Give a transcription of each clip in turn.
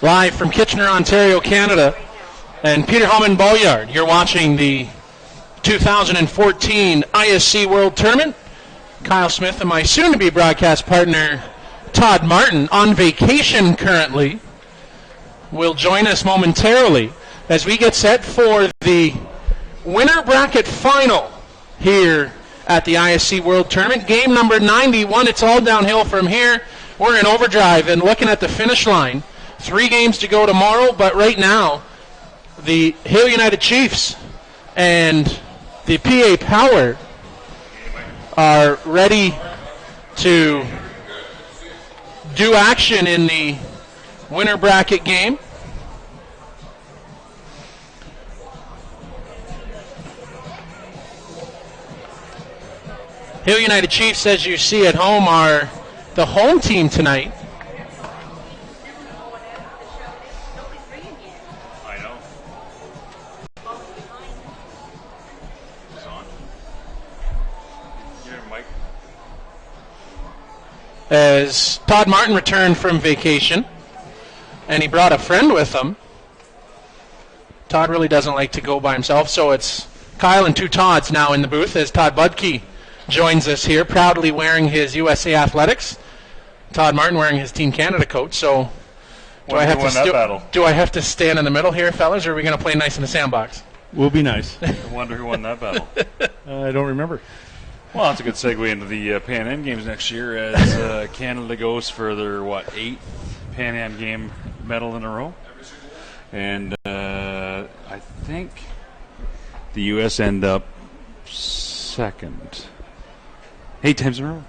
live from Kitchener, Ontario, Canada. And Peter Hallman Ballyard, you're watching the 2014 ISC World Tournament. Kyle Smith and my soon-to-be broadcast partner, Todd Martin, on vacation currently, will join us momentarily as we get set for the winner bracket final here at the ISC World Tournament. Game number 91. It's all downhill from here. We're in overdrive and looking at the finish line. 3 games to go tomorrow, but right now, the Hill United Chiefs and the PA Power are ready to do action in the winner bracket game. Hill United Chiefs, as you see at home, are the home team tonight. I know. It's on. Here, Mike. As Todd Martin returned from vacation, and he brought a friend with him. Todd really doesn't like to go by himself, so it's Kyle and 2 Todds now in the booth as Todd Budke joins us here, proudly wearing his USA Athletics. Todd Martin wearing his Team Canada coat. So do I have to stand in the middle here, fellas, or are we going to play nice in the sandbox? We'll be nice. I wonder who won that battle. I don't remember. Well, that's a good segue into the Pan Am Games next year as Canada goes for their, 8th Pan Am Game medal in a row. And I think the U.S. end up second. 8 times in a row.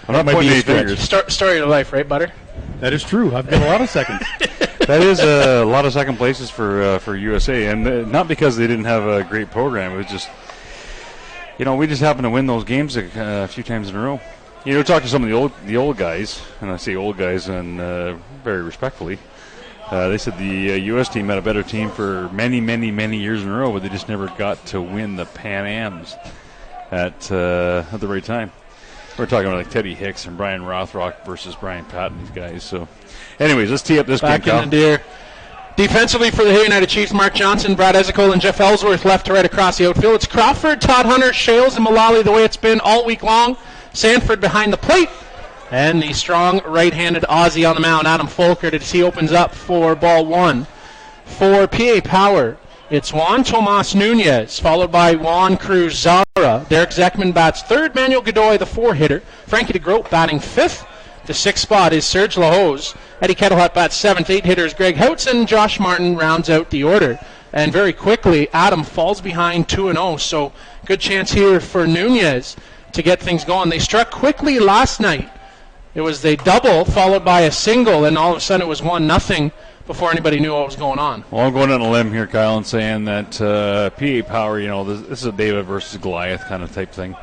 That might be a stretch. Story of life, right, Butter? That is true. I've got a lot of seconds. That is a lot of second places for USA, and not because they didn't have a great program. It was just, we just happened to win those games a few times in a row. Talk to some of the old guys, and I say old guys, and very respectfully. They said the U.S. team had a better team for many, many, many years in a row, but they just never got to win the Pan Ams at the right time. We're talking about like Teddy Hicks and Brian Rothrock versus Brian Patton, these guys. So, anyways, let's tee up this game. Back in the deer. Defensively for the Hill United Chiefs, Mark Johnson, Brad Ezekol, and Jeff Ellsworth left to right across the outfield. It's Crawford, Todd Hunter, Shales, and Mullally the way it's been all week long. Sanford behind the plate. And the strong right-handed Aussie on the mound, Adam Folkard, as he opens up for ball 1. For PA Power, it's Juan Tomas Nunez, followed by Juan Cruz Zara. Derek Zekman bats 3rd, Manuel Godoy, the 4-hitter. Frankie DeGroat batting 5th. The 6th spot is Serge Lahose. Eddie Kettlehat bats 7th. 8 hitters Greg Houts, and Josh Martin rounds out the order. And very quickly, Adam falls behind 2-0, so good chance here for Nunez to get things going. They struck quickly last night. It was a double followed by a single, and all of a sudden it was 1-0 before anybody knew what was going on. Well, I'm going on a limb here, Kyle, and saying that PA Power, this is a David versus Goliath kind of type thing.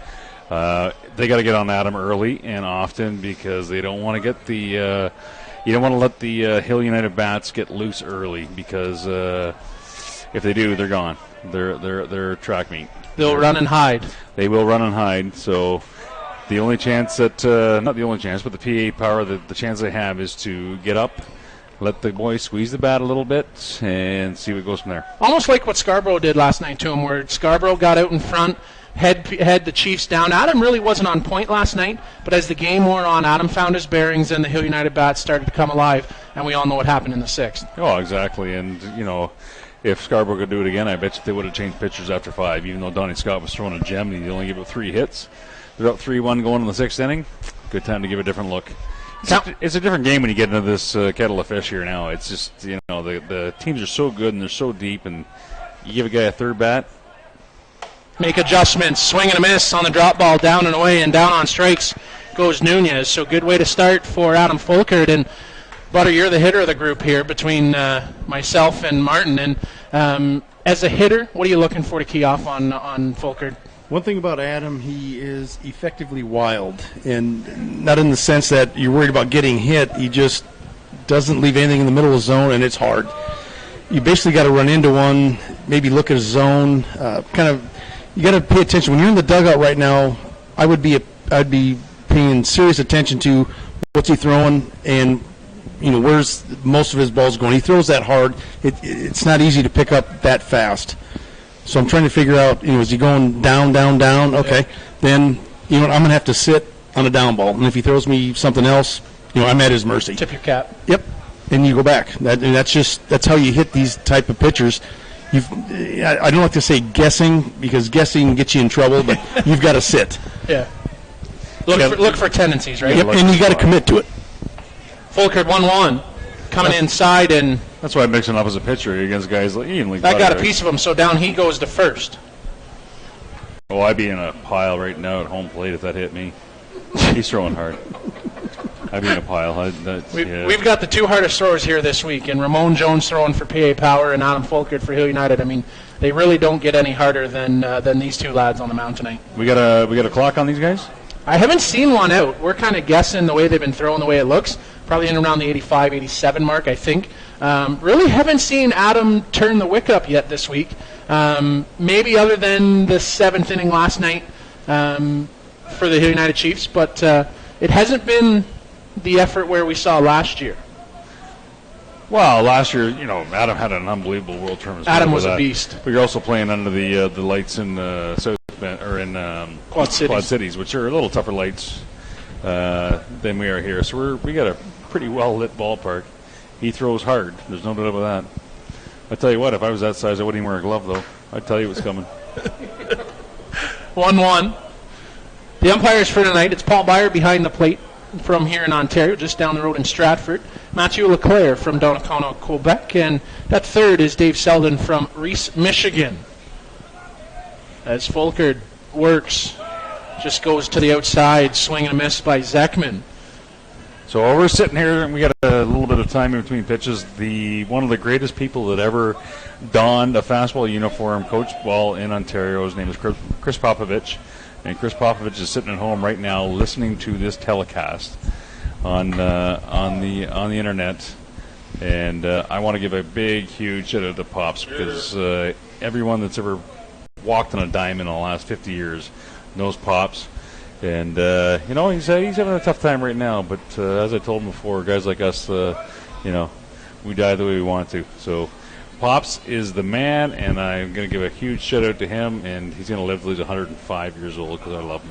They got to get on Adam early and often because they don't want to get the you don't want to let the Hill United bats get loose early because if they do, they're gone. They're track meet. They'll run and hide. They will run and hide. So the only chance that not the only chance, but the PA Power, the chance they have is to get up, let the boys squeeze the bat a little bit, and see what goes from there. Almost like what Scarborough did last night to him, where Scarborough got out in front, had the Chiefs down. Adam really wasn't on point last night, but as the game wore on, Adam found his bearings, and the Hill United bats started to come alive, and we all know what happened in the 6th. Oh, exactly, and, if Scarborough could do it again, I bet you they would have changed pitchers after 5, even though Donnie Scott was throwing a gem, and he only gave up 3 hits. They're up 3-1 going in the 6th inning. Good time to give a different look. It's a different game when you get into this kettle of fish here now. It's just, the teams are so good and they're so deep, and you give a guy a 3rd bat. Make adjustments, swing and a miss on the drop ball, down and away, and down on strikes goes Nunez. So good way to start for Adam Folkard. And Butter, you're the hitter of the group here between myself and Martin. And as a hitter, what are you looking for to key off on Folkard? One thing about Adam, he is effectively wild, and not in the sense that you're worried about getting hit. He just doesn't leave anything in the middle of the zone, and it's hard. You basically got to run into one, maybe look at a zone, you got to pay attention. When you're in the dugout right now, I'd be paying serious attention to what's he throwing and where's most of his balls going. He throws that hard. It's not easy to pick up that fast. So I'm trying to figure out, is he going down, down, down? Okay. Then, I'm going to have to sit on a down ball. And if he throws me something else, I'm at his mercy. Tip your cap. Yep. And you go back. That's how you hit these type of pitchers. I don't like to say guessing, because guessing gets you in trouble, but you've got to sit. Yeah. Look for tendencies, right? Yep, and you got to commit to it. Folkard 1-1, coming inside, and that's why it makes an opposite pitcher against guys like Ian. That got a piece of him, so down he goes to first. Oh, I'd be in a pile right now at home plate if that hit me. He's throwing hard. I'd be in a pile. We've got the two hardest throwers here this week, and Ramon Jones throwing for PA Power and Adam Folkard for Hill United. I mean, they really don't get any harder than these two lads on the mound tonight. We got a clock on these guys? I haven't seen one out. We're kind of guessing the way they've been throwing, the way it looks. Probably in around the 85, 87 mark, I think. Really haven't seen Adam turn the wick up yet this week. Maybe other than the 7th inning last night for the Hill United Chiefs, but it hasn't been the effort where we saw last year. Well, last year, Adam had an unbelievable World Tournament. Adam was a beast. But you're also playing under the lights in South Bend, or in Quad Cities, which are a little tougher lights than we are here. So we got a pretty well lit ballpark. He throws hard. There's no doubt about that. I tell you what, if I was that size, I wouldn't even wear a glove, though. I'd tell you what's coming. 1-1. The umpires for tonight, it's Paul Byer behind the plate from here in Ontario, just down the road in Stratford. Mathieu Leclerc from Donnacona, Quebec. And that third is Dave Selden from Reese, Michigan. As Folkard works, just goes to the outside, swing and a miss by Zekman. So while we're sitting here and we got a little bit of time in between pitches, one of the greatest people that ever donned a fastball uniform, coached ball in Ontario, his name is Chris Popovich. And Chris Popovich is sitting at home right now listening to this telecast on the internet. And I want to give a big, huge shout out to Pops, because everyone that's ever walked on a diamond in the last 50 years knows Pops. And, he's having a tough time right now. But as I told him before, guys like us, we die the way we want to. So Pops is the man, and I'm going to give a huge shout-out to him, and he's going to live till he's 105 years old because I love him.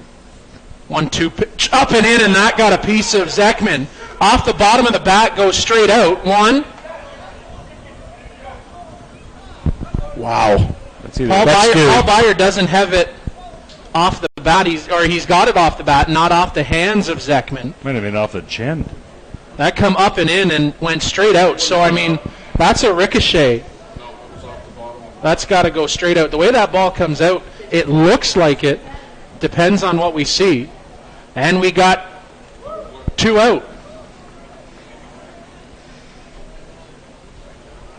1-2 pitch up and in, and that got a piece of Zekman. Off the bottom of the bat, goes straight out. One. Wow. Paul Byer doesn't have it off the bat. He's got it off the bat, not off the hands of Zekman. Might have been off the chin. That come up and in and went straight out. So, I mean, that's a ricochet. That's got to go straight out. The way that ball comes out, it looks like it. Depends on what we see. And we got 2 out.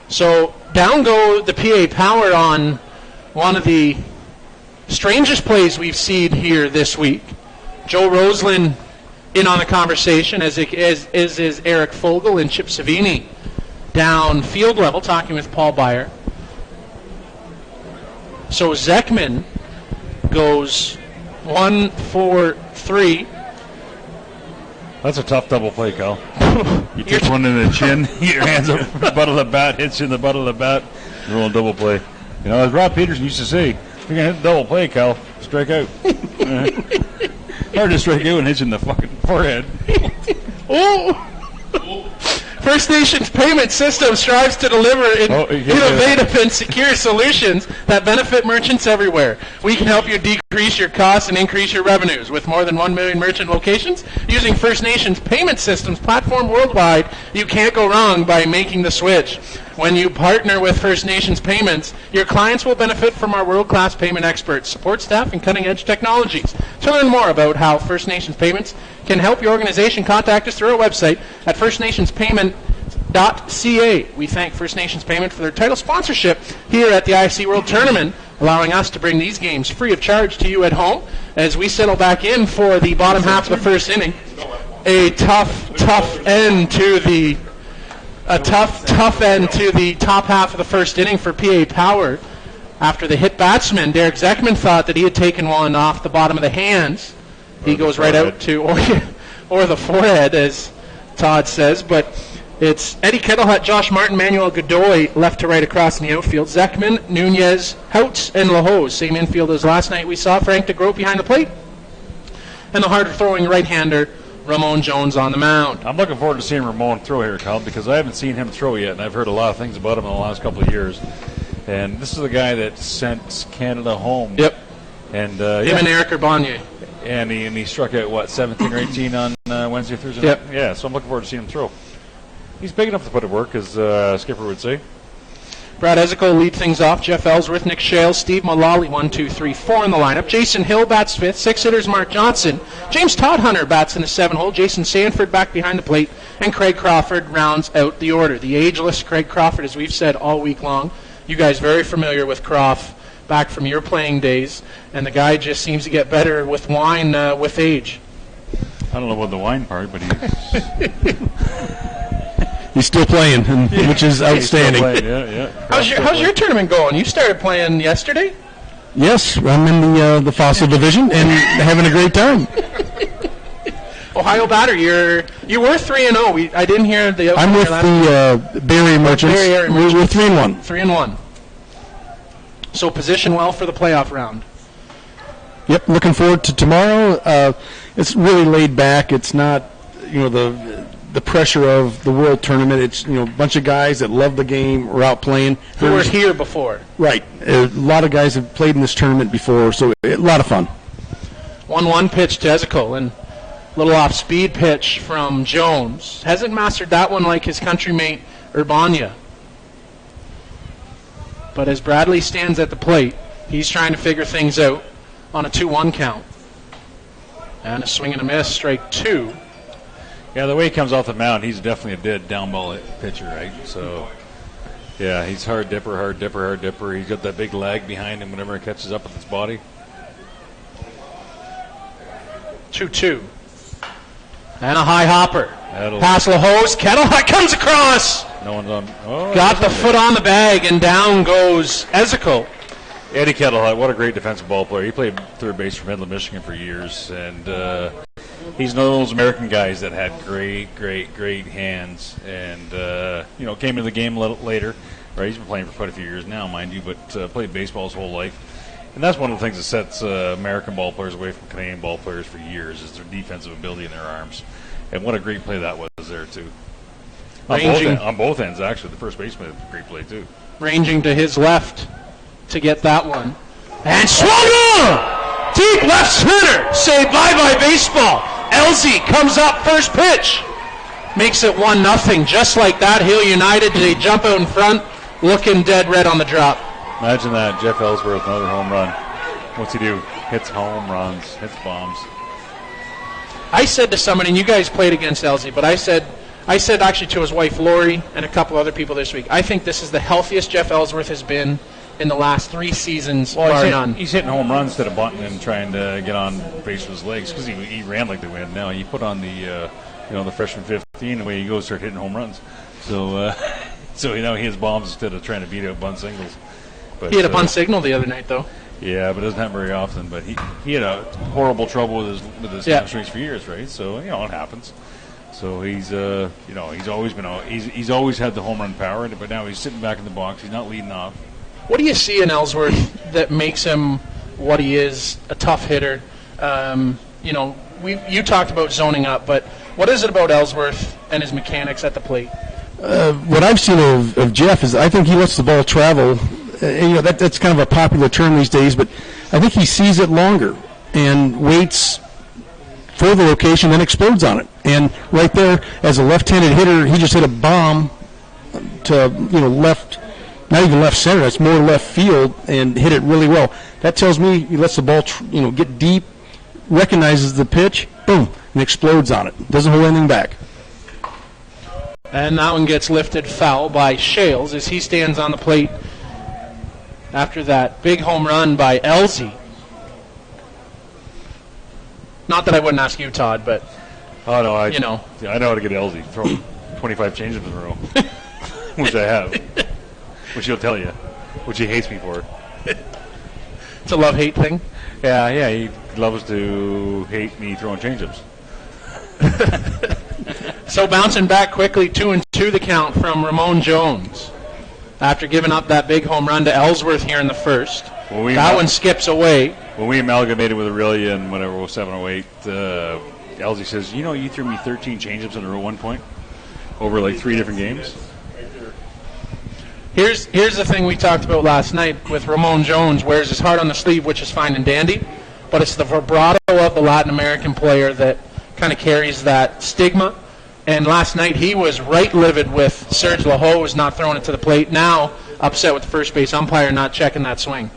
So down go the PA Power on one of the strangest plays we've seen here this week. Joe Roslin in on the conversation, as is Eric Fogel and Chip Savini down field level, talking with Paul Byer. So Zekman goes 1-4-3. That's a tough double play, Cal. You take one in the chin, your hands up the butt of the bat, hits you in the butt of the bat, roll a double play. As Rob Peterson used to say, if you're going to hit a double play, Cal, strike out. Hard to strike out and hit you in the fucking forehead. Oh! First Nations Payment System strives to deliver innovative and secure solutions that benefit merchants everywhere. We can help you decrease your costs and increase your revenues. With more than 1 million merchant locations using First Nations Payment Systems platform worldwide, you can't go wrong by making the switch. When you partner with First Nations Payments, your clients will benefit from our world-class payment experts, support staff, and cutting-edge technologies. To learn more about how First Nations Payments can help your organization, contact us through our website at firstnationspayment.ca. We thank First Nations Payment for their title sponsorship here at the ISC World Tournament, allowing us to bring these games free of charge to you at home as we settle back in for the bottom half of the first inning. A tough end to the top half of the first inning for PA Power. After the hit batsman, Derek Zekman thought that he had taken one off the bottom of the hands. He goes right out to or the forehead, as Todd says. But It's Eddie Kettlehut, Josh Martin, Manuel Godoy, left to right across in the outfield. Zekman, Nunez, Houts, and Lahose. Same infield as last night we saw. Frank DeGroat behind the plate. And the hard-throwing right-hander, Ramon Jones, on the mound. I'm looking forward to seeing Ramon throw here, Kyle, because I haven't seen him throw yet, and I've heard a lot of things about him in the last couple of years. And this is the guy that sent Canada home. Yep. And him and Eric Urbanier. And he struck out, 17 or 18 on Wednesday, Thursday night? Yep. Yeah, so I'm looking forward to seeing him throw. He's big enough to put it work, as Skipper would say. Brad Ezeko will lead things off. Jeff Ellsworth, Nick Shales, Steve Mullally, 1, 2, 3, 4 in the lineup. Jason Hill bats fifth. Six hitters, Mark Johnson. James Todd-Hunter bats in the 7-hole. Jason Sanford back behind the plate. And Craig Crawford rounds out the order. The ageless Craig Crawford, as we've said all week long. You guys very familiar with Croft back from your playing days. And the guy just seems to get better with wine with age. I don't know about the wine part, but He's still playing, which is outstanding. Yeah. How's your tournament going? You started playing yesterday? Yes, I'm in the Fossil Division and having a great time. Ohio Batter, you were 3-0. I didn't hear the. I'm with the Barrier Merchants. Barrier Merchants. We're 3-1. 3-1. So position well for the playoff round. Yep, looking forward to tomorrow. It's really laid back. It's not, the pressure of the World Tournament. It's, a bunch of guys that love the game, are out playing. Who were here before. Right. A lot of guys have played in this tournament before, so a lot of fun. 1-1 pitch to Ezeko, and a little off-speed pitch from Jones. Hasn't mastered that one like his countrymate Urbania. But as Bradley stands at the plate, he's trying to figure things out on a 2-1 count. And a swing and a miss, strike 2. Yeah, the way he comes off the mound, he's definitely a dead down ball pitcher, right? So, yeah, he's hard dipper. He's got that big lag behind him whenever it catches up with his body. 2-2. And a high hopper. Pass Lahose. Kettlehut comes across. No one's on. Oh, got the foot on the bag, and down goes Ezeko. Eddie Kettlehut, what a great defensive ball player. He played third base for Midland, Michigan for years, and he's one of those American guys that had great hands, and came into the game a little later. Right, he's been playing for quite a few years now, mind you, but played baseball his whole life. And that's one of the things that sets American ball players away from Canadian ball players for years, is their defensive ability in their arms. And what a great play that was there, too. On both ends, actually. The first baseman had a great play, too. Ranging to his left to get that one. And swung on! Deep left center! Say bye-bye baseball. Elsie comes up first pitch. Makes it 1-0. Just like that, Hill United, they jump out in front, looking dead red on the drop. Imagine that, Jeff Ellsworth, another home run. What's he do? Hits home runs, hits bombs. I said to somebody, and you guys played against Elsie, but I said actually to his wife Lori and a couple other people this week, I think this is the healthiest Jeff Ellsworth has been in the last 3 seasons, bar none. He's hitting home runs instead of bunting and trying to get on base with his legs, because he ran like the wind. Now he put on the the freshman 15, the way he goes, start hitting home runs. So he hits bombs instead of trying to beat out bunt singles. But, he had a bunt signal the other night, though. Yeah, but it doesn't happen very often. But he had a horrible trouble with his hamstrings for years, right? So it happens. So he's always had the home run power, but now he's sitting back in the box. He's not leading off. What do you see in Ellsworth that makes him what he is, a tough hitter? You talked about zoning up, but what is it about Ellsworth and his mechanics at the plate? What I've seen of Jeff is I think he lets the ball travel. That's kind of a popular term these days, but I think he sees it longer and waits for the location, then explodes on it. And right there, as a left-handed hitter, he just hit a bomb to left, not even left center. That's more left field, and hit it really well. That tells me he lets the ball get deep, recognizes the pitch, boom, and explodes on it. Doesn't hold anything back. And that one gets lifted foul by Shales as he stands on the plate after that big home run by Elsie. Not that I wouldn't ask you, Todd, but I know how to get Elsie. Throw 25 changes in a row, which I have, which he'll tell you, which he hates me for. It's a love-hate thing. Yeah, he loves to hate me throwing change-ups. So bouncing back quickly, 2-2 the count from Ramon Jones after giving up that big home run to Ellsworth here in the first. That one skips away. When we amalgamated with Aurelia in whatever 07 or 08, Elsie says, you threw me 13 changeups in a row at one point over like 3 different games. Here's the thing we talked about last night with Ramon Jones, wears his heart on the sleeve, which is fine and dandy, but it's the vibrato of the Latin American player that kind of carries that stigma. And last night he was right livid with Serge Lahose not throwing it to the plate. Now upset with the first base umpire not checking that swing.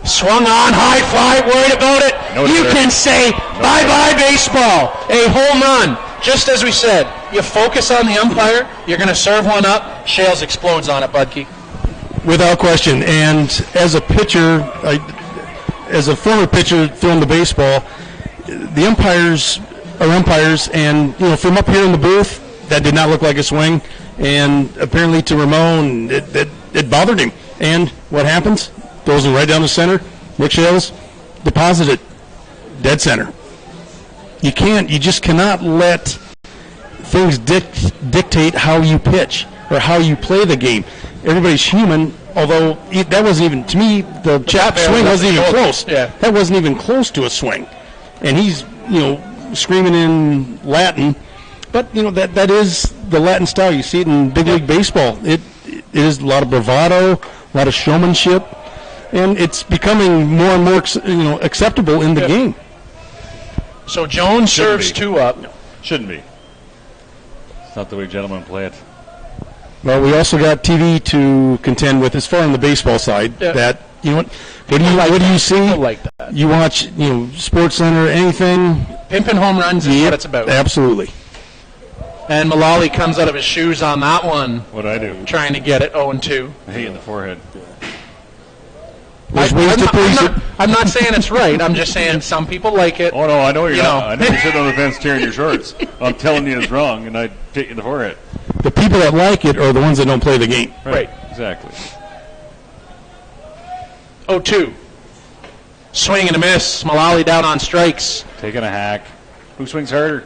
Swung on, high fly, worried about it. You can say bye-bye baseball. A home run. Just as we said, you focus on the umpire, you're going to serve one up, Shales explodes on it, Budke. Without question. And as a pitcher, as a former pitcher throwing the baseball, the umpires are umpires, and from up here in the booth, that did not look like a swing. And apparently to Ramon, it bothered him. And what happens? Throws it right down the center. Nick Shales deposited dead center. You just cannot let things dictate how you pitch or how you play the game. Everybody's human, although that wasn't even, to me, the chop swing wasn't even close. Yeah. That wasn't even close to a swing. And he's, screaming in Latin. But, that is the Latin style. You see it in big league baseball. It is a lot of bravado, a lot of showmanship. And it's becoming more and more, acceptable in the game. So Jones serves 2 up. No, shouldn't be. It's not the way gentlemen play it. Well, we also got TV to contend with as far on the baseball side. Yeah. That what do you see? Like that. You watch Sports Center, anything. Pimpin' home runs is what it's about. Absolutely. And Mullally comes out of his shoes on that one. What'd I do? Trying to get it 0-2. I hit in the forehead. I'm not saying it's right. I'm just saying some people like it. Oh, no, I know you're not. I know you're sitting on the fence tearing your shorts. I'm telling you it's wrong, and I hit you in the forehead. The people that like it are the ones that don't play the game. Right. Exactly. 0-2. Swing and a miss. Mullally down on strikes. Taking a hack. Who swings harder?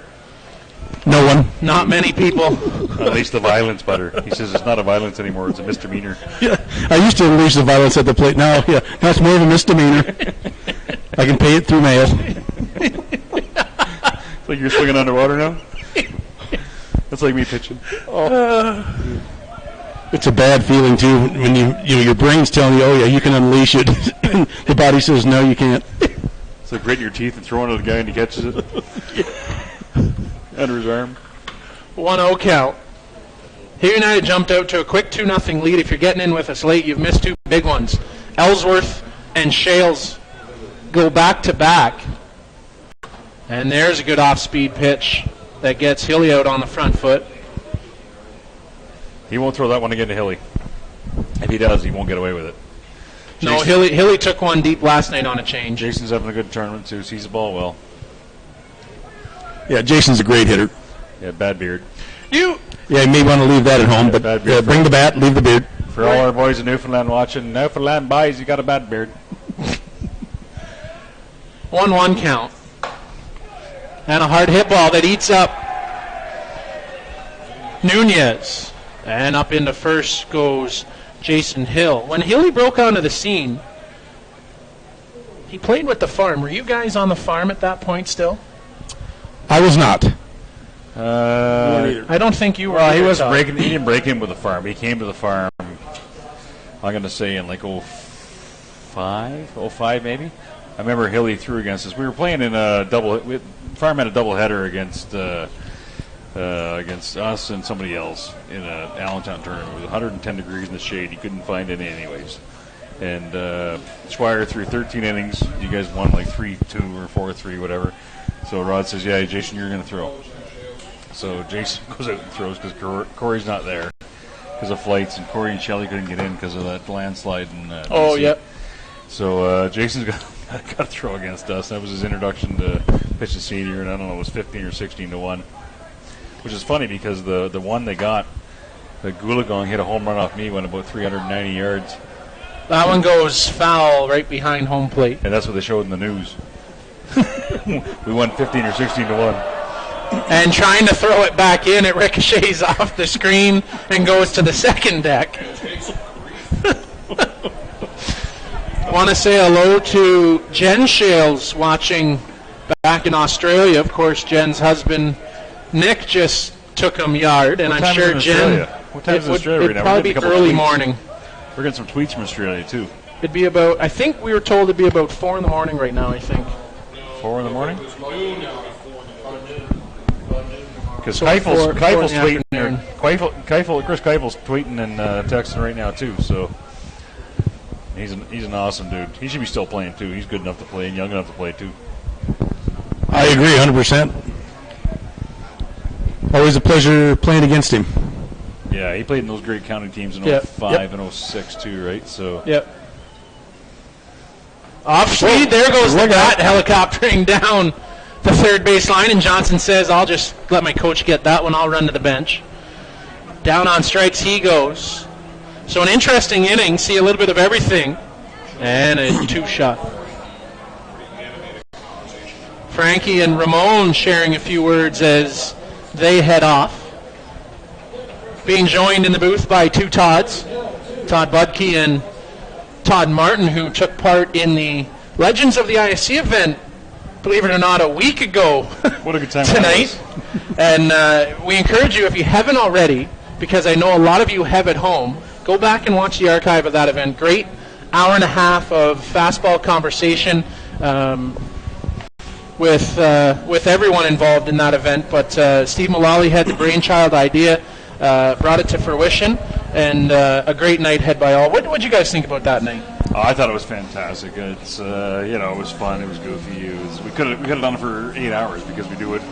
No one. Not many people. Unleash the violence, Butter. He says it's not a violence anymore. It's a misdemeanor. Yeah, I used to unleash the violence at the plate. Now it's more of a misdemeanor. I can pay it through mail. It's like you're swinging underwater now? That's like me pitching. It's a bad feeling, too, when your brain's telling you, oh, yeah, you can unleash it. And the body says, no, you can't. It's like gritting your teeth and throwing it at the guy and he catches it. Under his arm. 1-0 count. Here United jumped out to a quick 2-0 lead. If you're getting in with us late, you've missed 2 big ones. Ellsworth and Shales go back-to-back. And there's a good off-speed pitch that gets Hilly out on the front foot. He won't throw that one again to Hilly. If he does, he won't get away with it. No, Hilly took one deep last night on a change. Jason's having a good tournament, too. Sees the ball well. Yeah, Jason's a great hitter. Yeah, bad beard. Yeah, you may want to leave that at home, but bring the bat, leave the beard. For all our boys in Newfoundland watching, Newfoundland buys, you got a bad beard. 1-1 count. And a hard hit ball that eats up Nunez. And up into first goes Jason Hill. When Hilly broke onto the scene, he played with the farm. Were you guys on the farm at that point still? I was not. I don't think you were. Well, he wasn't breaking. He didn't break in with the farm. He came to the farm. I'm going to say in like 05 maybe. I remember Hilly threw against us. We were playing in a double. Farm had a doubleheader against us and somebody else in an Allentown tournament. It was 110 degrees in the shade. He couldn't find any anyways. And Schweier threw 13 innings. You guys won like 3-2 or 4-3, whatever. So Rod says, yeah, Jason, you're going to throw. So Jason goes out and throws because Corey's not there because of flights, and Corey and Shelley couldn't get in because of that landslide. Oh, yep. So Jason's got to throw against us. That was his introduction to pitching senior, and I don't know, it was 15 or 16-1, which is funny because the one they got, the Goolagong hit a home run off me, went about 390 yards. That one goes foul right behind home plate. And that's what they showed in the news. We won 15 or 16-1. And trying to throw it back in, it ricochets off the screen and goes to the second deck. Want to say hello to Jen Shales watching back in Australia. Of course, Jen's husband, Nick, just took him yard, and I'm sure Jen... What time is Australia right now? It'd probably be early morning. We're getting some tweets from Australia, too. It'd be about, I think we were told it'd be about 4 in the morning right now, I think. 4 in the morning? Because So Keifel's tweeting. afternoon. Chris Keifel's tweeting and texting right now, too, so... He's an awesome dude. He should be still playing, too. He's good enough to play and young enough to play, too. I agree 100%. Always a pleasure playing against him. Yeah, he played in those great county teams in Yep. 05 and 06, too, right? So Yep. Off speed, there goes the bat helicoptering down the third base line, and Johnson says, I'll just let my coach get that one. I'll run to the bench. Down on strikes he goes. So an interesting inning, see a little bit of everything, and a two-shot. Frankie and Ramon sharing a few words as they head off. Being joined in the booth by two Todds, Todd Budke and Todd Martin, who took part in the Legends of the ISC event, believe it or not, a week ago. what a good time tonight. And we encourage you, if you haven't already, because I know a lot of you have at home, go back and watch the archive of that event. Great hour and a half of fastball conversation with everyone involved in that event. But Steve Mullally had the brainchild idea, brought it to fruition, and a great night had by all. What did you guys think about that night? Oh, I thought it was fantastic. It's it was fun. It was goofy. We could have done it for 8 hours because we do it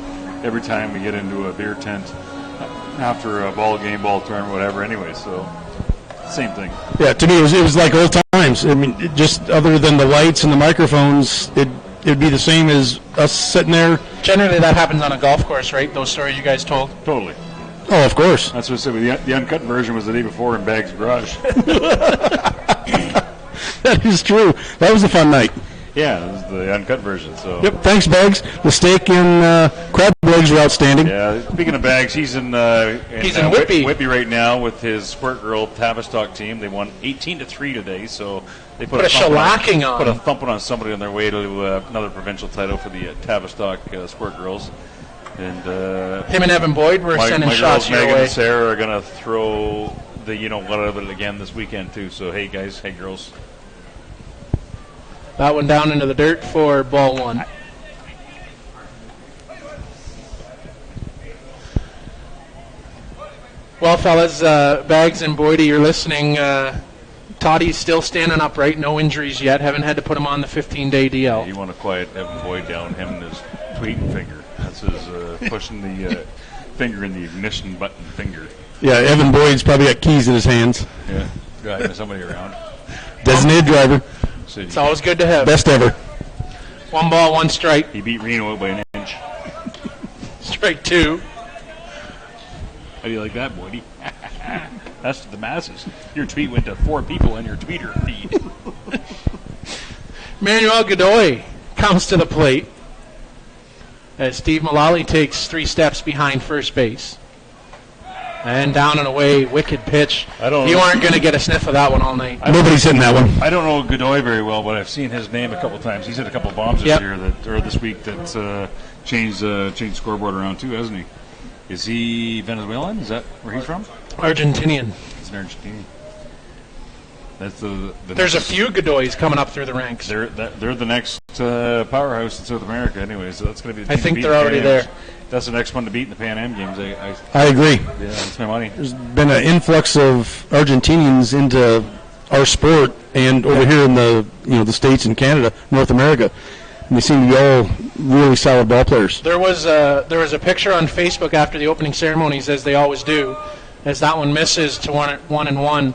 every time we get into a beer tent after a ball game, ball tournament, whatever. Anyway, so same thing. Yeah, to me it was like old times. I mean, just other than the lights and the microphones, it'd be the same as us sitting there. Generally, that happens on a golf course, right? Those stories you guys told. Totally. Oh, of course. That's what I said. The uncut version was the day before in Bag's garage. That is true. That was a fun night. Yeah, it was the uncut version. So. Yep. Thanks, Bags. The steak and crab legs were outstanding. Yeah. Speaking of Bags, he's in Whitby. Whitby right now with his Squirt Girl Tavistock team. They won 18-3 today, so they Put a shellacking on. Put a thumping on somebody on their way to another provincial title for the Tavistock Squirt Girls. And him and Evan Boyd were sending my shots girls, your Megan way. and Sarah, are going to throw the what of it again this weekend too. So hey guys, hey girls. That one down into the dirt for ball one. Well, fellas, Bags and Boydie, you're listening. Toddy's still standing upright, no injuries yet. Haven't had to put him on the 15-day DL. You want to quiet Evan Boyd down, him and his tweeting finger. That's his pushing the finger in the ignition button finger. Yeah, Evan Boyd's probably got keys in his hands. Yeah, driving somebody around. Designated driver. So It's always good to have. Best ever. 1 ball, 1 strike. He beat Reno by an inch. Strike 2. How do you like that, Boydie? That's to the masses. Your tweet went to 4 people in your Twitter feed. Manuel Godoy comes to the plate as Steve Mullally takes 3 steps behind first base. And down and away, wicked pitch. You aren't going to get a sniff of that one all night. Nobody's hitting that one. I don't know Godoy very well, but I've seen his name a couple times. He's hit a couple bombs this year this week that changed scoreboard around too, hasn't he? Is he Venezuelan? Is that where he's from? Argentinian. He's an Argentinian. That's There's a few Godoys coming up through the ranks. They're the next powerhouse in South America anyway, so that's going to be the I team think to beat they're in already Pan there. Ams. That's the next one to beat in the Pan Am games. I agree. Yeah, that's my money. There's been an influx of Argentinians into our sport and over here in the States and Canada, North America. And they seem to be all really solid ball players. There was a picture on Facebook after the opening ceremonies, as they always do, as that one misses to 1-1.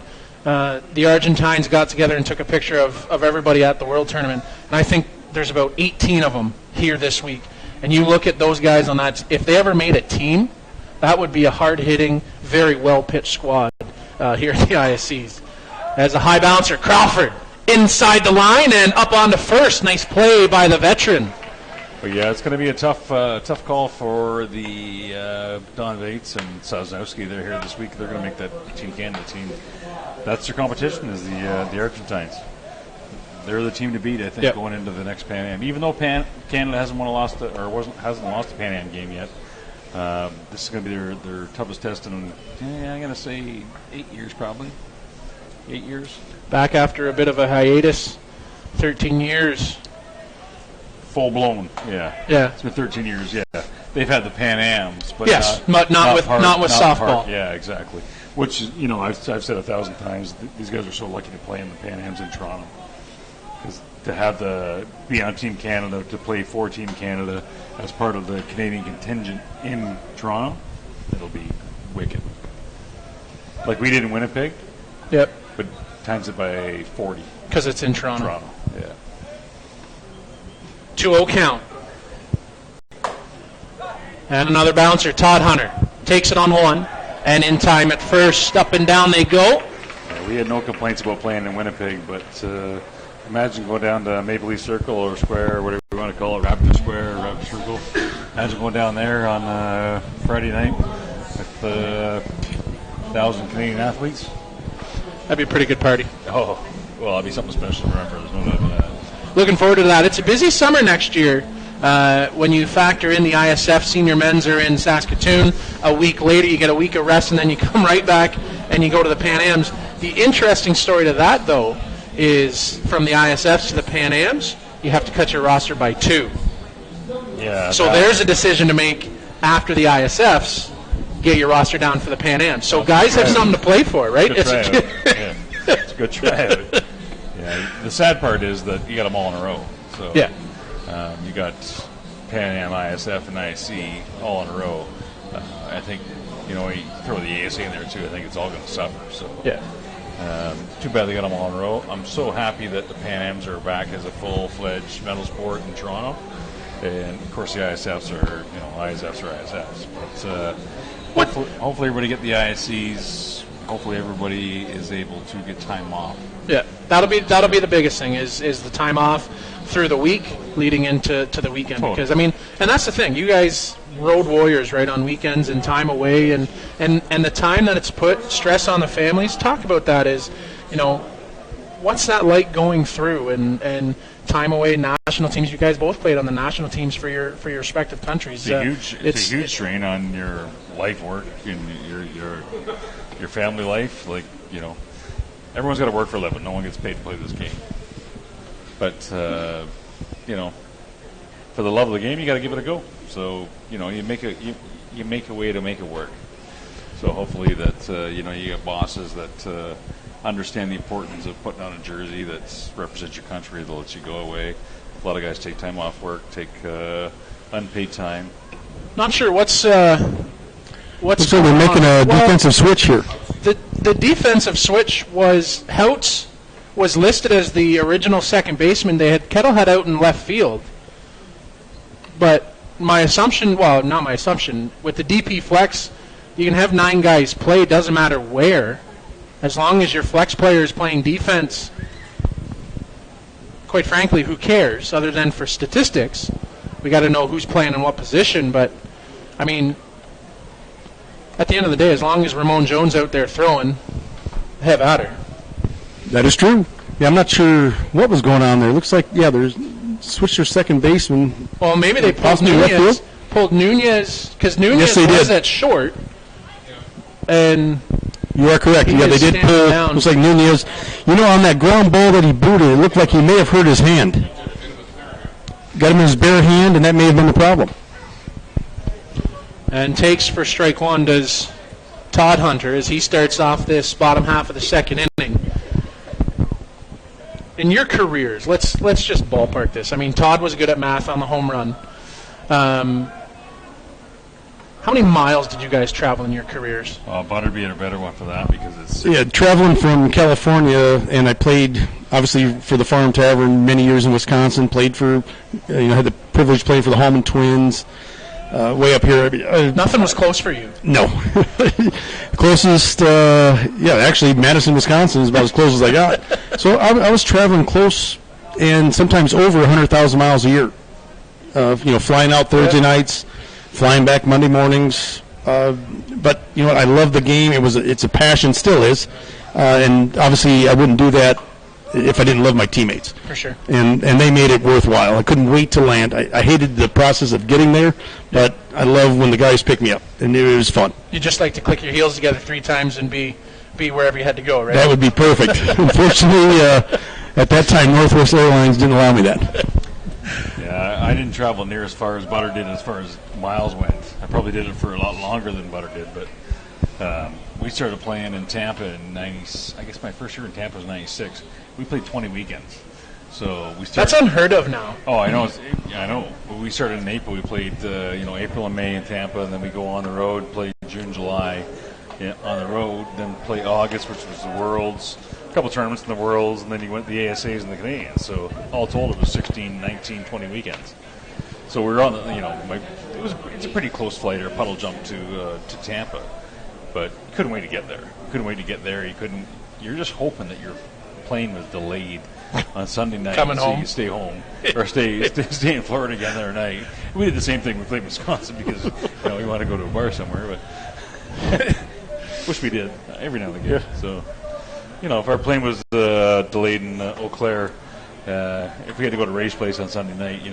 The Argentines got together and took a picture of everybody at the World Tournament. And I think there's about 18 of them here this week. And you look at those guys on that, if they ever made a team, that would be a hard-hitting, very well-pitched squad here at the ISCs. As a high bouncer, Crawford inside the line and up onto first. Nice play by the veteran. But yeah, it's going to be a tough call for the Don Vates and Sosnowski. They're here this week. They're going to make that Team Canada team. That's their competition, is the Argentines. They're the team to beat, I think, going into the next Pan Am. Even though Canada hasn't lost a Pan Am game yet, this is going to be their toughest test in, I'm going to say 8 years, probably. 8 years. Back after a bit of a hiatus, 13 years. Full blown, yeah. It's been 13 years, yeah. They've had the Pan Ams, but not with softball. Yeah, exactly. Which, I've said 1,000 times, these guys are so lucky to play in the Pan Ams in Toronto. Because to be on Team Canada, to play for Team Canada as part of the Canadian contingent in Toronto, it'll be wicked. Like we did in Winnipeg. Yep. But times it by 40. Because it's in Toronto. Yeah. 2-0 count. And another bouncer, Todd Hunter. Takes it on one. And in time at first, up and down they go. Yeah, we had no complaints about playing in Winnipeg, but imagine going down to Maple Leaf Circle or Square, or whatever you want to call it, Raptor Square or Raptor Circle. Imagine going down there on Friday night with 1,000 Canadian athletes. That'd be a pretty good party. Oh, well, it'll be something special to remember. There's no doubt about that. Looking forward to that. It's a busy summer next year. When you factor in the ISF senior men's are in Saskatoon, a week later you get a week of rest, and then you come right back and you go to the Pan Ams. The interesting story to that, though, is from the ISFs to the Pan Ams, you have to cut your roster by 2. Yeah. So there's a decision to make after the ISFs, get your roster down for the Pan Ams. So guys have something to play for, right? It's a good tryout. Yeah. The sad part is that you got them all in a row. So you got Pan Am, ISF, and ISC all in a row. I think you throw the ASA in there too. I think it's all going to suffer. So too bad they got them all in a row. I'm so happy that the Pan Ams are back as a full-fledged medal sport in Toronto, and of course the ISFs are ISFs. But hopefully everybody get the ISCs. Hopefully everybody is able to get time off. Yeah, that'll be the biggest thing is the time off through the week leading into the weekend. Totally. Because and that's the thing, you guys road warriors, right, on weekends and time away and the time that it's put stress on the families. Talk about that is, what's that like going through and time away, national teams. You guys both played on the national teams for your respective countries. It's a huge strain on your life work and your family life. Like, everyone's got to work for a living. No one gets paid to play this game. But, for the love of the game, you got to give it a go. So, you make a way to make it work. So hopefully that, you get bosses that understand the importance of putting on a jersey that represents your country, that lets you go away. A lot of guys take time off work, take unpaid time. Not sure what's so they're making a defensive switch here. The defensive switch was Houts was listed as the original second baseman. They had Kettlehead out in left field. But my assumption, well, not my assumption, with the DP flex, you can have 9 guys play, doesn't matter where, as long as your flex player is playing defense. Quite frankly, who cares, other than for statistics? We got to know who's playing in what position, but, I mean, at the end of the day, as long as Ramon Jones out there throwing, have at her. That is true. Yeah, I'm not sure what was going on there. Looks like, there's switched their second baseman. Well, maybe they pulled Nunez. Because Nunez was at short. And you are correct. Yeah, they did pull. Down. Looks like Nunez. On that ground ball that he booted, it looked like he may have hurt his hand. Got him in his bare hand, and that may have been the problem. And takes for strike one does Todd Hunter as he starts off this bottom half of the second inning. In your careers, let's just ballpark this. I mean, Todd was good at math on the home run. How many miles did you guys travel in your careers? Butter being a better one for that because it's... Yeah, traveling from California, and I played, obviously, for the Farm Tavern many years in Wisconsin, played for, had the privilege of playing for the Hallman Twins, way up here. Nothing was close for you? No. Closest, actually, Madison, Wisconsin is about as close as I got. So I was traveling close and sometimes over 100,000 miles a year. flying out Thursday nights, flying back Monday mornings. But you know what? I love the game. It's a passion, still is. And obviously, I wouldn't do that if I didn't love my teammates. For sure. And they made it worthwhile. I couldn't wait to land. I hated the process of getting there, but I love when the guys pick me up, and it was fun. You just like to click your heels together 3 times and be wherever you had to go, right? That would be perfect. Unfortunately, at that time, Northwest Airlines didn't allow me that. Yeah, I didn't travel near as far as Butter did as far as miles went. I probably did it for a lot longer than Butter did, but we started playing in Tampa in 90. I guess my first year in Tampa was 96. We played 20 weekends. So we started. That's unheard of now. Oh, I know. I know. We started in April. We played, April and May in Tampa, and then we go on the road, play June, July on the road, then play August, which was the Worlds, a couple tournaments in the Worlds, and then you went the ASAs and the Canadians. So all told, it was 16, 19, 20 weekends. So we were on the, it's a pretty close flight or puddle jump to Tampa, but you couldn't wait to get there. You're just hoping that your plane was delayed on Sunday night, Coming so home. you could stay home or stay in Florida again that night. We did the same thing. We played Wisconsin because we want to go to a bar somewhere, but wish we did every now and again. Yeah. So if our plane was delayed in Eau Claire, if we had to go to Ray's place on Sunday night,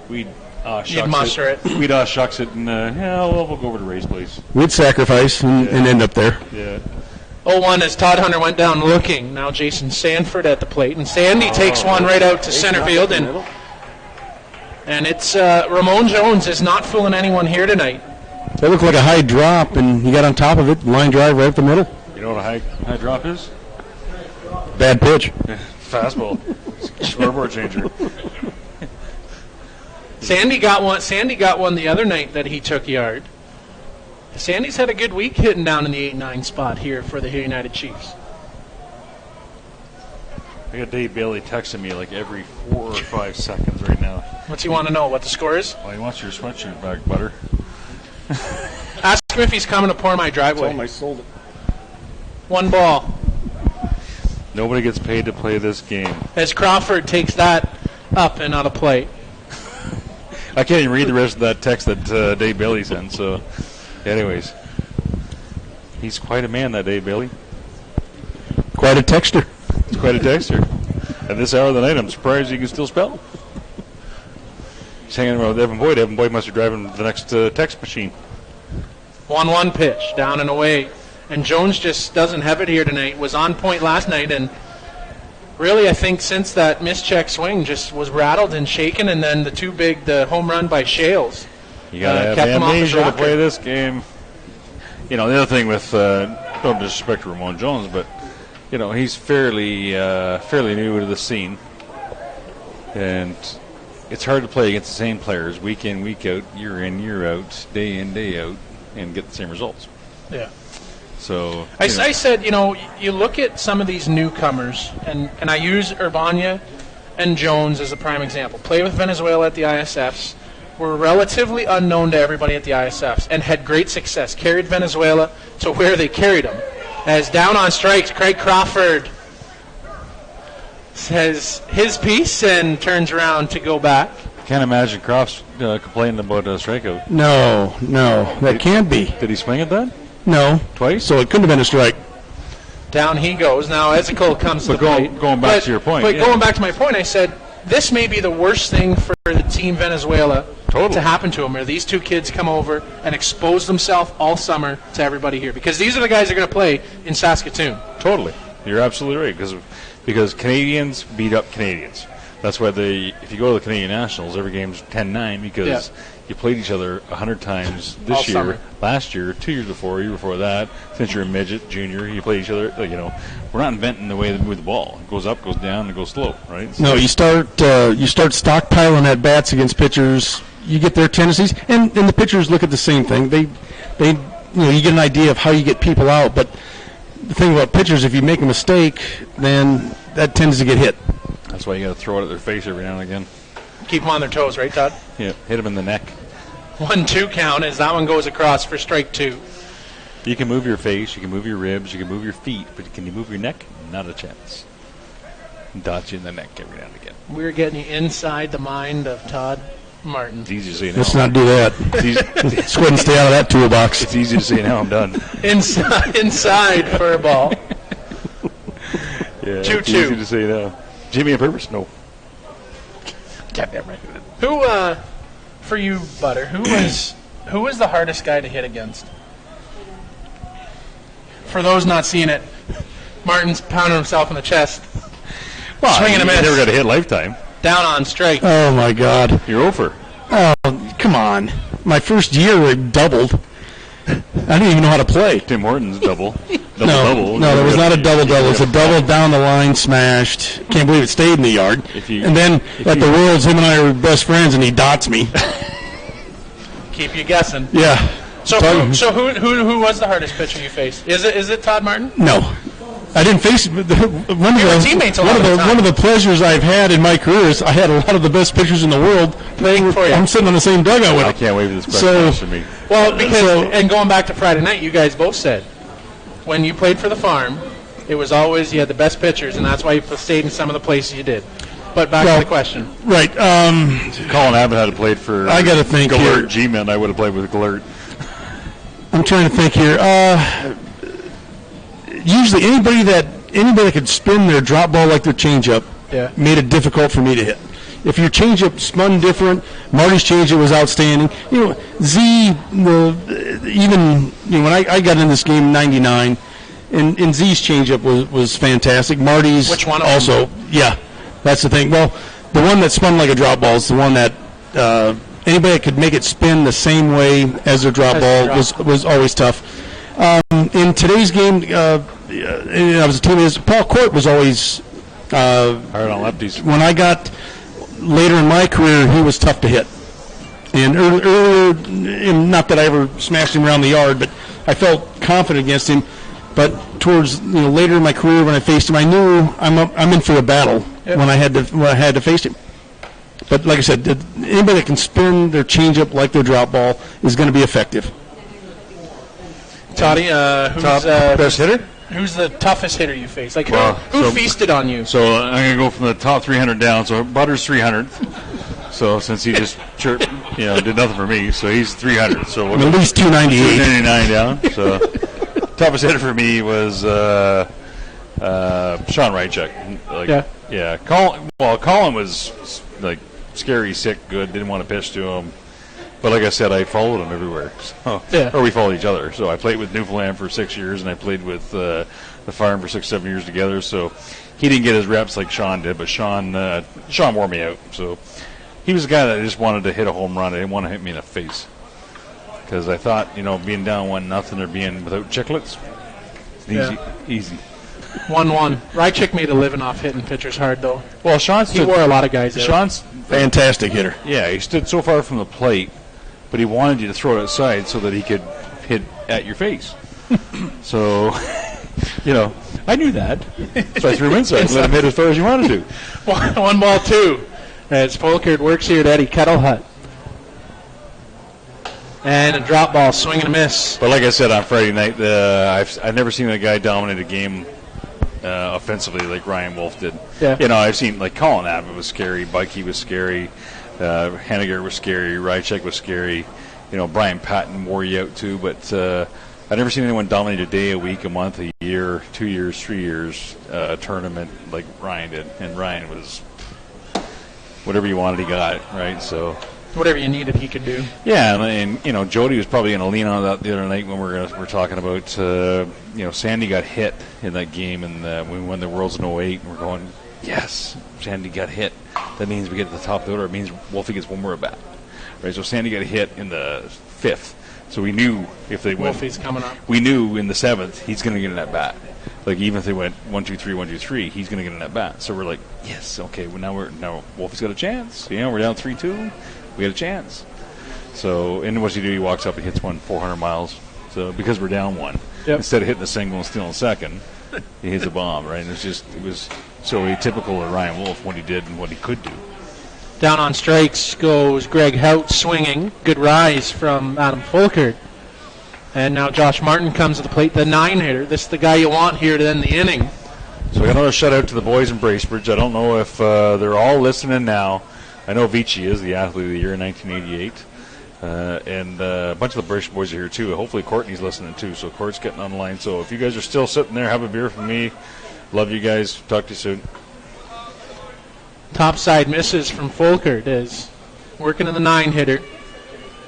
we'd You'd muster it. We'd shucks it and we'll go over to Ray's place. We'd sacrifice and end up there. Yeah. 0-1 as Todd Hunter went down looking. Now Jason Sanford at the plate. And Sandy takes one right out to center field. And it's Ramon Jones is not fooling anyone here tonight. That looked like a high drop, and he got on top of it. Line drive right up the middle. You know what a high drop is? Bad pitch. Fastball. Scoreboard changer. Sandy got one the other night that he took yard. Sandy's had a good week hitting down in the 8-9 spot here for the United Chiefs. I got Dave Bailey texting me like every 4 or 5 seconds right now. What's he want to know? What the score is? Well, he wants your sweatshirt back, Butter. Ask him if he's coming to pour my driveway. Tell him I sold it. 1 ball. Nobody gets paid to play this game. As Crawford takes that up and out of play. I can't even read the rest of that text that Dave Bailey sent, so anyways. He's quite a man, that Dave Bailey. Quite a texter. He's quite a texter. At this hour of the night, I'm surprised he can still spell. He's hanging around with Evan Boyd. Evan Boyd must be driving the next text machine. 1-1 pitch, down and away. And Jones just doesn't have it here tonight. Was on point last night, and really I think since that mischeck swing just was rattled and shaken, and then the home run by Shales. You got to have kept him off his amnesia to rocker. play this game. The other thing with, no disrespect to Ramon Jones, but, he's fairly new to the scene. And it's hard to play against the same players week in, week out, year in, year out, day in, day out, and get the same results. Yeah. So I said, you look at some of these newcomers, and I use Urbana and Jones as a prime example. Play with Venezuela at the ISFs. Were relatively unknown to everybody at the ISFs and had great success. Carried Venezuela to where they carried them. As down on strikes, Craig Crawford says his piece and turns around to go back. Can't imagine Crofts complaining about a strikeout. No, that can't be. Did he swing it then? No. Twice? So it couldn't have been a strike. Down he goes. Now Ezekiel comes to the plate. Going back to your point. But going back to my point, I said this may be the worst thing for the team Venezuela to happen to them, where these two kids come over and expose themselves all summer to everybody here. Because these are the guys that are going to play in Saskatoon. Totally. You're absolutely right. Because Canadians beat up Canadians. That's why if you go to the Canadian Nationals, every game's 10-9 because you played each other 100 times this all year, summer. Last year, 2 years before, year before that. Since you're a midget, junior, you play each other. We're not inventing the way they move the ball. It goes up, goes down, and goes slow, right? So No, you start stockpiling at bats against pitchers. You get their tendencies, and the pitchers look at the same thing. They you get an idea of how you get people out. But the thing about pitchers, if you make a mistake, then that tends to get hit. that's why you got to throw it at their face every now and again. Keep them on their toes, right, Todd? Yeah, hit them in the neck. 1-2 count as that one goes across for strike 2. You can move your face, you can move your ribs, you can move your feet, but can you move your neck? Not a chance. Dot you in the neck every now and again. We're getting inside the mind of Todd. Martin. It's easy to say no. Let's not do that. Let's go ahead and stay out of that toolbox. It's easy to say no. I'm done. Inside for a ball. Yeah, 2-2. It's easy to say no. Jimmy on purpose? No. Who, for you, Butter, who was the hardest guy to hit against? For those not seeing it, Martin's pounding himself in the chest. Well, swinging a miss. You never got a hit lifetime. Down on strike. Oh, my God. You're over. Oh, come on. My first year, it doubled. I didn't even know how to play. Tim Hortons double. No, there was not a double-double. It's a double down the line smashed. Can't believe it stayed in the yard. And then at the Worlds, him and I were best friends, and he dots me. Keep you guessing. Yeah. So who was the hardest pitcher you faced? Is it Todd Martin? No. I didn't face him. One of the pleasures I've had in my career is I had a lot of the best pitchers in the world playing for you. I'm sitting on the same dugout with I them. can't wait for this question for me. Well, and going back to Friday night, you guys both said when you played for the farm, it was always you had the best pitchers, and that's why you stayed in some of the places you did. But back to the question. Right. Colin Abbott had played for I got to think Galert here. G-Men. I would have played with Galert. I'm trying to think here. Usually anybody that could spin their drop ball like their changeup made it difficult for me to hit. If your changeup spun different, Marty's changeup was outstanding. When I got in this game in '99, and Z's changeup was fantastic. Marty's Which one of also, them? Yeah, that's the thing. Well, the one that spun like a drop ball is the one that anybody that could make it spin the same way as their drop ball was always tough. In today's game, I was a teammate. Paul Court was always hard on lefties. When I got later in my career, he was tough to hit. And earlier, not that I ever smashed him around the yard, but I felt confident against him. But towards later in my career, when I faced him, I knew I'm in for a battle when I had to face him. But like I said, anybody that can spin their changeup like their drop ball is going to be effective. Toddy, who's best hitter? Who's the toughest hitter you faced? Like who feasted on you? So I'm going to go from the top 300 down. So Butter's 300th. So since he just chirped, did nothing for me, so he's 300. So at least 298. 299 down. So toughest hitter for me was Sean Rychek. Colin was like scary, sick, good. Didn't want to pitch to him. But like I said, I followed him everywhere. Or we followed each other. So I played with Newfoundland for 6 years, and I played with the farm for 6-7 years together. So he didn't get his reps like Sean did, but Sean wore me out. So he was the guy that just wanted to hit a home run. I didn't want to hit me in the face. Because I thought, being down 1-0 or being without chicklets, it's easy. 1-1. Rychik made a living off hitting pitchers hard, though. Well, he wore a lot of guys out. Sean's fantastic hitter. Yeah, he stood so far from the plate, but he wanted you to throw it outside so that he could hit at your face. So, I knew that. So I threw him inside and let him hit as far as you wanted to. 1-2. As Folkard works here at Eddie Kettle Hut. And a drop ball, swing and a miss. But like I said on Friday night, I've never seen a guy dominate a game offensively like Ryan Wolf did. Yeah. I've seen like Colin Abbott was scary, Bikey was scary, Henniger was scary, Rychek was scary. Brian Patton wore you out too. But I've never seen anyone dominate a day, a week, a month, a year, 2 years, 3 years, a tournament like Ryan did. And Ryan was whatever you wanted, he got, right? So. Whatever you needed, he could do. Yeah, and Jody was probably going to lean on that the other night when we're talking about, Sandy got hit in that game, and we won the Worlds in 08, and we're going, yes, Sandy got hit. That means we get to the top of the order. It means Wolfie gets one more at bat. Right, so Sandy got hit in the 5th, so we knew if they went. Wolfie's coming up. We knew in the 7th he's going to get an at bat. Like even if they went 1-2-3, 1-2-3, he's going to get an at bat. So we're like, yes, okay. Well, now Wolfie's got a chance. We're down 3-2. We had a chance. So, and what's he do? He walks up and hits one 400 miles. So, because we're down one, instead of hitting a single and stealing a second, he hits a bomb, right? And it was so atypical of Ryan Wolf what he did and what he could do. Down on strikes goes Greg Hout swinging. Good rise from Adam Folkard. And now Josh Martin comes to the plate, the 9-hitter. This is the guy you want here to end the inning. So we got another shutout to the boys in Bracebridge. I don't know if they're all listening now. I know Vici is the athlete of the year in 1988. And a bunch of the British boys are here, too. Hopefully Courtney's listening, too. So Court's getting on the line. So if you guys are still sitting there, have a beer from me. Love you guys. Talk to you soon. Topside misses from Folkard is working in the 9-hitter.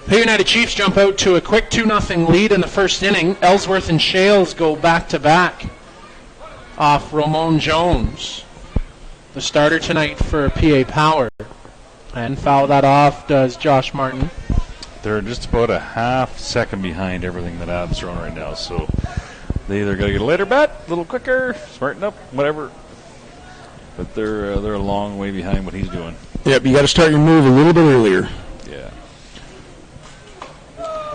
Hay United Chiefs jump out to a quick 2-0 lead in the first inning. Ellsworth and Shales go back-to-back off Ramon Jones, the starter tonight for PA Power. And foul that off does Josh Martin. They're just about a half second behind everything that Adam's throwing right now. So they either got to get a later bat, a little quicker, smarten up, whatever. But they're a long way behind what he's doing. Yep, you got to start your move a little bit earlier. Yeah.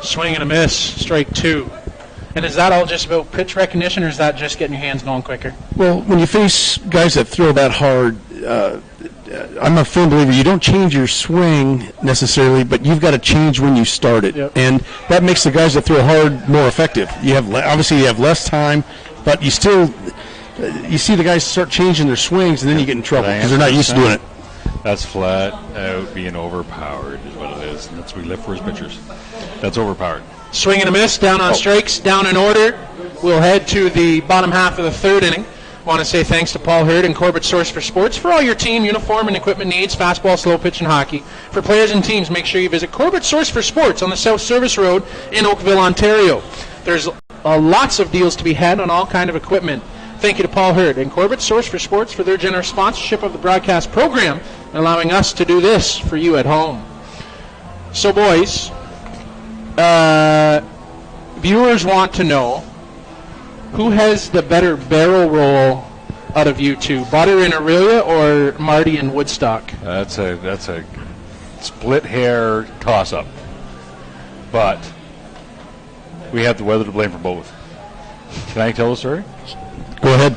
Swing and a miss, strike 2. And is that all just about pitch recognition, or is that just getting your hands going quicker? Well, when you face guys that throw that hard, I'm a firm believer you don't change your swing necessarily, but you've got to change when you start it. Yep. And that makes the guys that throw hard more effective. You have obviously you have less time, but you still you see the guys start changing their swings, and then you get in trouble because they're not used to doing it. That's flat out being overpowered is what it is. And that's what we live for as pitchers. That's overpowered. Swing and a miss, down on strikes, down in order. We'll head to the bottom half of the third inning. Want to say thanks to Paul Hurd and Corbett Source for Sports for all your team uniform and equipment needs, fastball, slow pitch, and hockey. For players and teams, make sure you visit Corbett Source for Sports on the South Service Road in Oakville, Ontario. There's lots of deals to be had on all kind of equipment. Thank you to Paul Hurd and Corbett Source for Sports for their generous sponsorship of the broadcast program and allowing us to do this for you at home. So, boys, viewers want to know who has the better barrel roll out of you two, Butter and Aurelia or Marty and Woodstock? That's a split hair toss-up. But we have the weather to blame for both. Can I tell the story? Go ahead.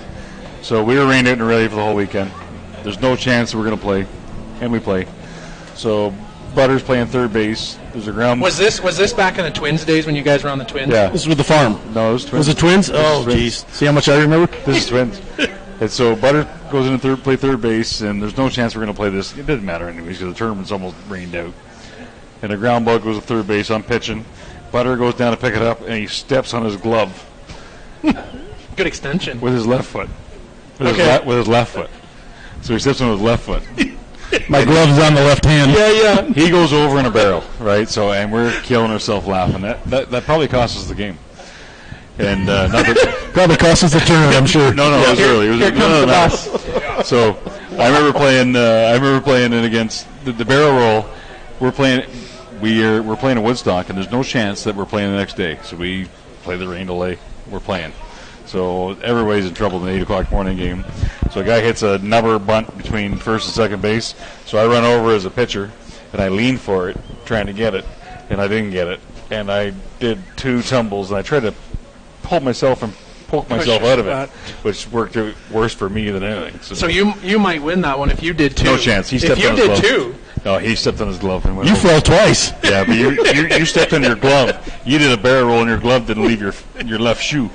So we were rained out in Aurelia for the whole weekend. There's no chance that we're going to play, and we play. So Butter's playing third base. There's a ground. Was this back in the Twins days when you guys were on the Twins? Yeah. This is with the farm. No, it was Twins. Was it Twins? Oh, Twins. jeez. See how much I remember? This is Twins. And so Butter goes in to play third base, and there's no chance we're going to play this. It doesn't matter anyways because the tournament's almost rained out. And a ground ball goes to third base. I'm pitching. Butter goes down to pick it up, and he steps on his glove. Good extension. With his left foot. With his left foot. So he steps on his left foot. My glove's on the left hand. Yeah. He goes over in a barrel, right? So, and we're killing ourselves laughing. That probably cost us the game. And probably cost us the tournament, I'm sure. No, it was early. Here comes the bus. So I remember playing in against the barrel roll. We're playing a Woodstock, and there's no chance that we're playing the next day. So we play the rain delay. We're playing. So everybody's in trouble in the 8 o'clock morning game. So a guy hits a number bunt between first and second base. So I run over as a pitcher, and I lean for it, trying to get it, and I didn't get it. And I did 2 tumbles, and I tried to poke myself out of it, which worked out worse for me than anything. So you might win that one if you did too. No chance. He stepped on his glove. If you did too. No, he stepped on his glove. And went you over. fell twice. Yeah, but you stepped on your glove. You did a barrel roll, and your glove didn't leave your left shoe.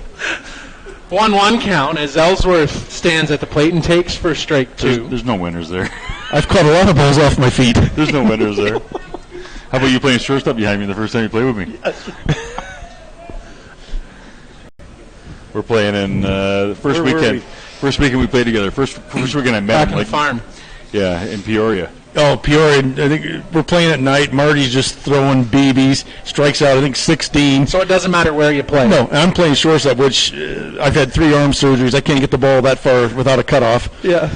1-1 count as Ellsworth stands at the plate and takes for strike 2. There's no winners there. I've caught a lot of balls off my feet. There's no winners there. How about you playing shortstop behind me the first time you played with me? We're playing in the first weekend. First weekend we played together. First weekend I met back him. on the farm. Yeah, in Peoria. Oh, Peoria. I think we're playing at night. Marty's just throwing BBs. Strikes out, I think, 16. So it doesn't matter where you play. No, I'm playing shortstop, which I've had 3 arm surgeries. I can't get the ball that far without a cutoff. Yeah.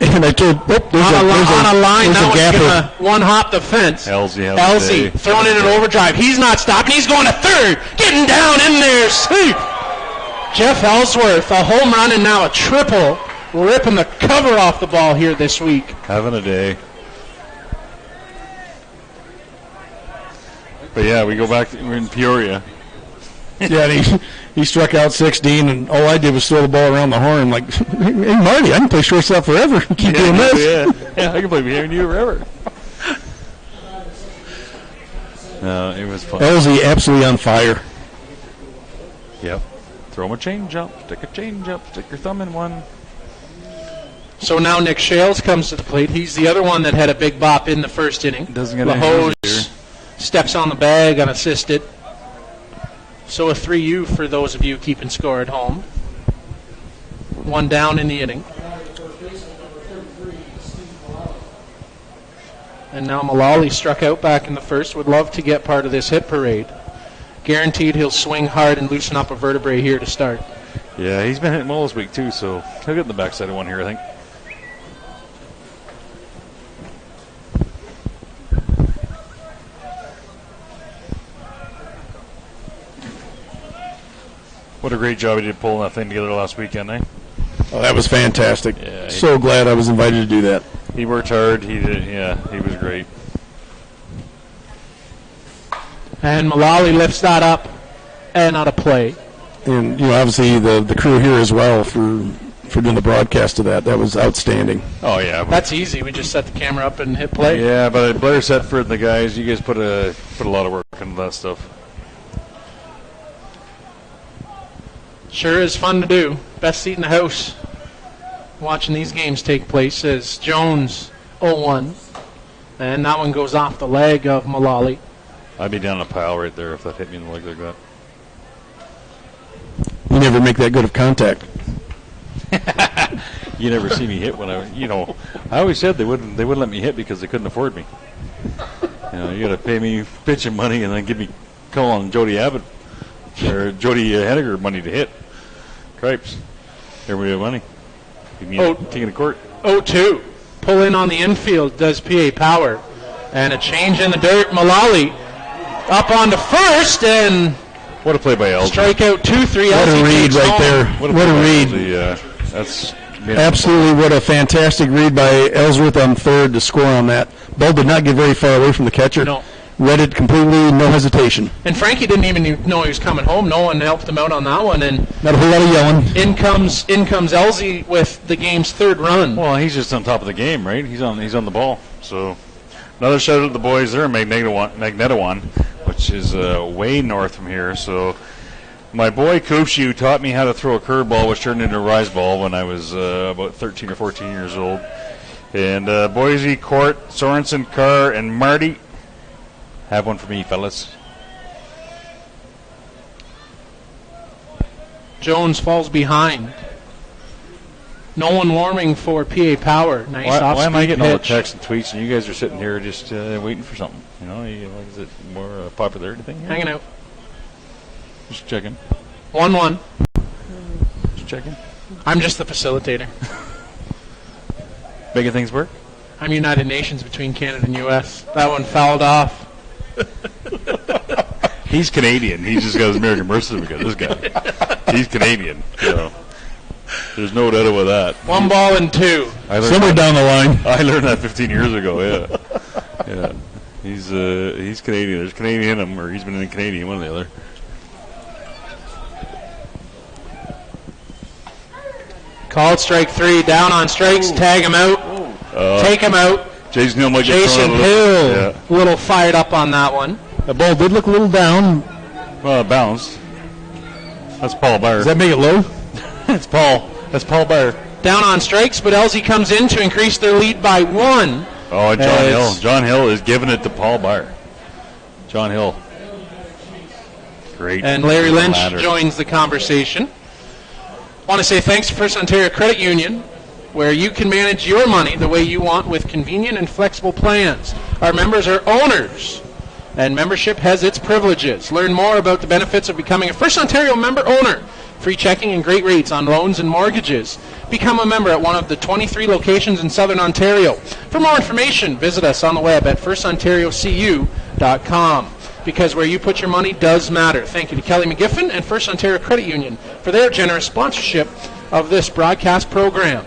And I told, on a line, now it's going to one-hop the fence. Elsie throwing in an overdrive. He's not stopping. He's going to third. Getting down in there. Safe. Jeff Ellsworth, a home run and now a triple. Ripping the cover off the ball here this week. Having a day. But yeah, we go back. We're in Peoria. Yeah, and he struck out 16, and all I did was throw the ball around the horn. Like, hey, Marty, I can play shortstop forever. Keep doing this. Yeah, I can play behind you forever. No, it was fun. Elsie absolutely on fire. Yep. Throw him a change up. Stick a change up. Stick your thumb in one. So now Nick Shales comes to the plate. He's the other one that had a big bop in the first inning. Doesn't get LaHose any steps on the bag unassisted. So a 3-U for those of you keeping score at home. One down in the inning. And now Mullally struck out back in the first. Would love to get part of this hit parade. Guaranteed he'll swing hard and loosen up a vertebrae here to start. Yeah, he's been hitting well this week too, so he'll get in the backside of one here, I think. What a great job he did pulling that thing together last weekend, eh? Oh, that was fantastic. Yeah, so glad I was invited to do that. He worked hard. He did. Yeah, he was great. And Mullally lifts that up and out of play. And, obviously the crew here as well for doing the broadcast of that. That was outstanding. Oh, yeah. That's easy. We just set the camera up and hit play. Yeah, but Blair Setford and the guys, you guys put a lot of work into that stuff. Sure is fun to do. Best seat in the house watching these games take place is Jones 0-1. And that one goes off the leg of Mullally. I'd be down in a pile right there if that hit me in the leg like that. You never make that good of contact. You never see me hit when I always said they wouldn't let me hit because they couldn't afford me. You got to pay me pitching money and then give me calling Jody Abbott or Jody Henniger money to hit. Cripes. Everybody have money. Taking to court. 0-2. Pull in on the infield does PA Power. And a change in the dirt. Mullally up onto first and what a play by Ellsworth. Strikeout 2-3. What a read right there. What a read. That's absolutely what a fantastic read by Ellsworth on third to score on that. Ball did not get very far away from the catcher. No. Read it completely, no hesitation. And Frankie didn't even know he was coming home. No one helped him out on that one. And not a whole lot of yelling. In comes Elsie with the game's third run. Well, he's just on top of the game, right? He's on the ball. So another shout out to the boys there in Magnetawan, which is way north from here. So my boy Koopshu taught me how to throw a curveball, which turned into a rise ball when I was about 13 or 14 years old. And Boise, Court, Sorensen, Carr, and Marty. Have one for me, fellas. Jones falls behind. No one warming for PA Power. Nice off-speed pitch. Why am I getting all the texts and tweets and you guys are sitting here just waiting for something? Is it more popularity thing here? Hanging out. Just checking. 1-1. Just checking. I'm just the facilitator. Making things work? I'm United Nations between Canada and U.S. That one fouled off. He's Canadian. He's just got his American birth certificate. This guy. He's Canadian. There's no doubt about that. 1-2. Somewhere down the line. I learned that 15 years ago. Yeah. He's Canadian. There's Canadian in him, or he's been in Canadian, one or the other. Called strike 3. Down on strikes. Tag him out. Take him out. Jason Hill might get Jason Hill, a little fired up on that one. The ball did look a little down. Well, it bounced. That's Paul Byer. Does that make it low? That's Paul Byer. Down on strikes, but Elsie comes in to increase their lead by 1. Oh, John Hill. John Hill is giving it to Paul Byer. John Hill. Great. And Larry Lynch joins the conversation. Want to say thanks to First Ontario Credit Union, where you can manage your money the way you want with convenient and flexible plans. Our members are owners, and membership has its privileges. Learn more about the benefits of becoming a First Ontario member owner. Free checking and great rates on loans and mortgages. Become a member at one of the 23 locations in Southern Ontario. For more information, visit us on the web at firstontariocu.com. Because where you put your money does matter. Thank you to Kelly McGiffin and First Ontario Credit Union for their generous sponsorship of this broadcast program.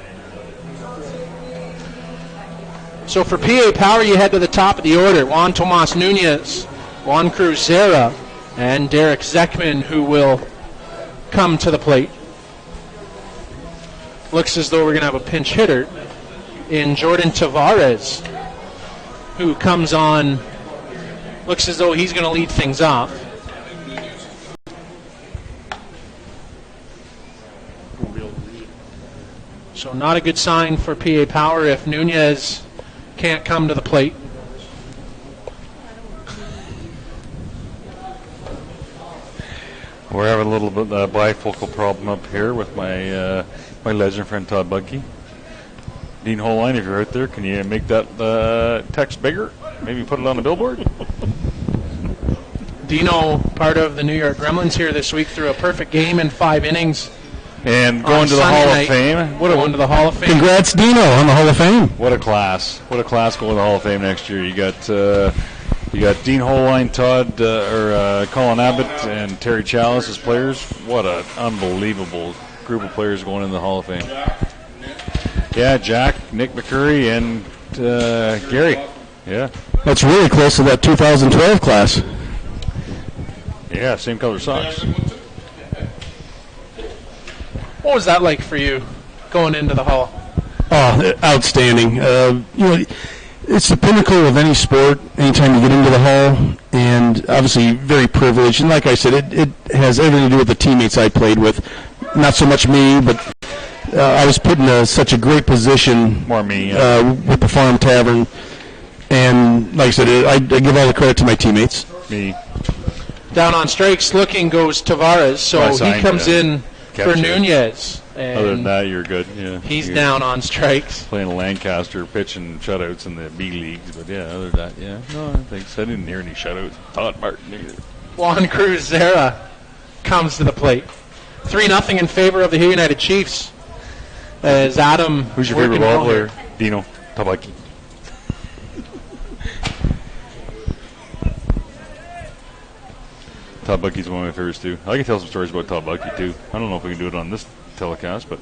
So for PA Power, you head to the top of the order. Juan Tomas Nunez, Juan Cruzera, and Derek Zekman, who will come to the plate. Looks as though we're going to have a pinch hitter in Jordan Tavares, who comes on. Looks as though he's going to lead things off. So not a good sign for PA Power if Nunez can't come to the plate. We're having a little bit of bifocal problem up here with my my legend friend Todd Budke. Dean Holline, if you're out there, can you make that text bigger? Maybe put it on the billboard? Dino, part of the New York Gremlins here this week, threw a perfect game in 5 innings. And going to the Hall of Fame. Going to the Hall of Fame. Congrats, Dino, on the Hall of Fame. What a class. What a class going to the Hall of Fame next year. You got Dean Holline, Todd, Colin Abbott, and Terry Chalice as players. What an unbelievable group of players going in the Hall of Fame. Yeah, Jack, Nick McCurry, and Gary. Yeah. That's really close to that 2012 class. Yeah, same color socks. What was that like for you going into the Hall? Oh, outstanding. It's the pinnacle of any sport anytime you get into the Hall, and obviously very privileged. And like I said, it has everything to do with the teammates I played with. Not so much me, but I was put in such a great position. More me. With the Farm Tavern. And like I said, I give all the credit to my teammates. Me. Down on strikes looking goes Tavares, so he comes in for Nunez. Other than that, you're good. Yeah, he's down on strikes. Playing Lancaster, pitching shutouts in the B leagues, but yeah, other than that, yeah. No, I think so. I didn't hear any shutouts. Todd Martin either. Juan Cruz Zera comes to the plate. 3-0 in favor of the Hill United Chiefs. As Adam. Who's your favorite ball player? Dino Tabaki. Todd Bucky's one of my favorites too. I can tell some stories about Todd Bucky too. I don't know if we can do it on this telecast, but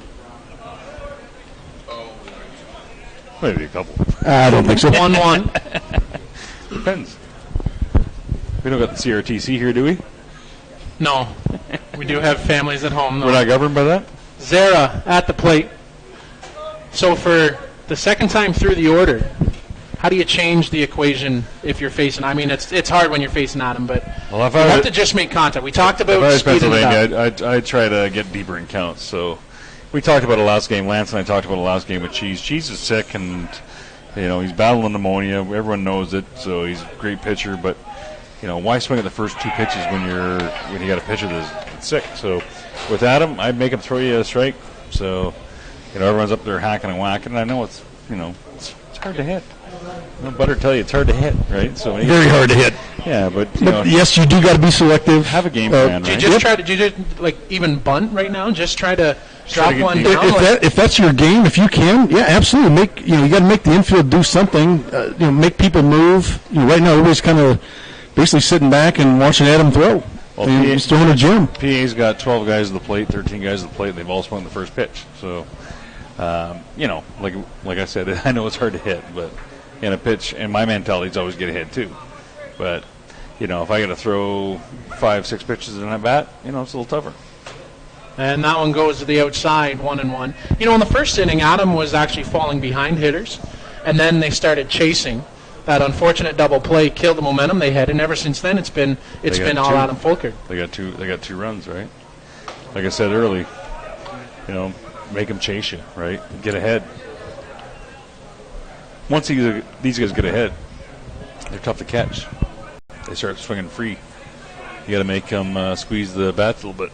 maybe a couple. I don't think so. 1-1. Depends. We don't got the CRTC here, do we? No. We do have families at home, though. We're not governed by that? Zera at the plate. So for the second time through the order, how do you change the equation if you're facing? I mean, it's hard when you're facing Adam, but you have to just make contact. We talked about speeding it up. I'd try to get deeper in counts. So we talked about it last game. Lance and I talked about it last game with Cheese. Cheese is sick, and he's battling pneumonia. Everyone knows it, so he's a great pitcher. But why swing at the first 2 pitches when you got a pitcher that's sick? So with Adam, I'd make him throw you a strike. So everyone's up there hacking and whacking. And I know it's hard to hit. Butter tell you it's hard to hit, right? So very hard to hit. Yeah, but yes, you do got to be selective. Have a game plan. Do you just try to? Do you even bunt right now? Just try to drop one down. If that's your game, if you can, yeah, absolutely. You got to make the infield do something. Make people move. Right now, everybody's kind of basically sitting back and watching Adam throw. Well, he's throwing a gym. PA's got 12 guys at the plate, 13 guys at the plate, and they've all swung the first pitch. So, like I said, I know it's hard to hit, but in a pitch, and my mentality is always get ahead too. But, if I got to throw 5-6 pitches in that bat, it's a little tougher. And that one goes to the outside, 1-1. In the first inning, Adam was actually falling behind hitters, and then they started chasing. That unfortunate double play killed the momentum they had, and ever since then it's been all Adam Folkard. They got two runs, right? Like I said early, make them chase you, right? Get ahead. Once these guys get ahead, they're tough to catch. They start swinging free. You got to make them squeeze the bats a little bit.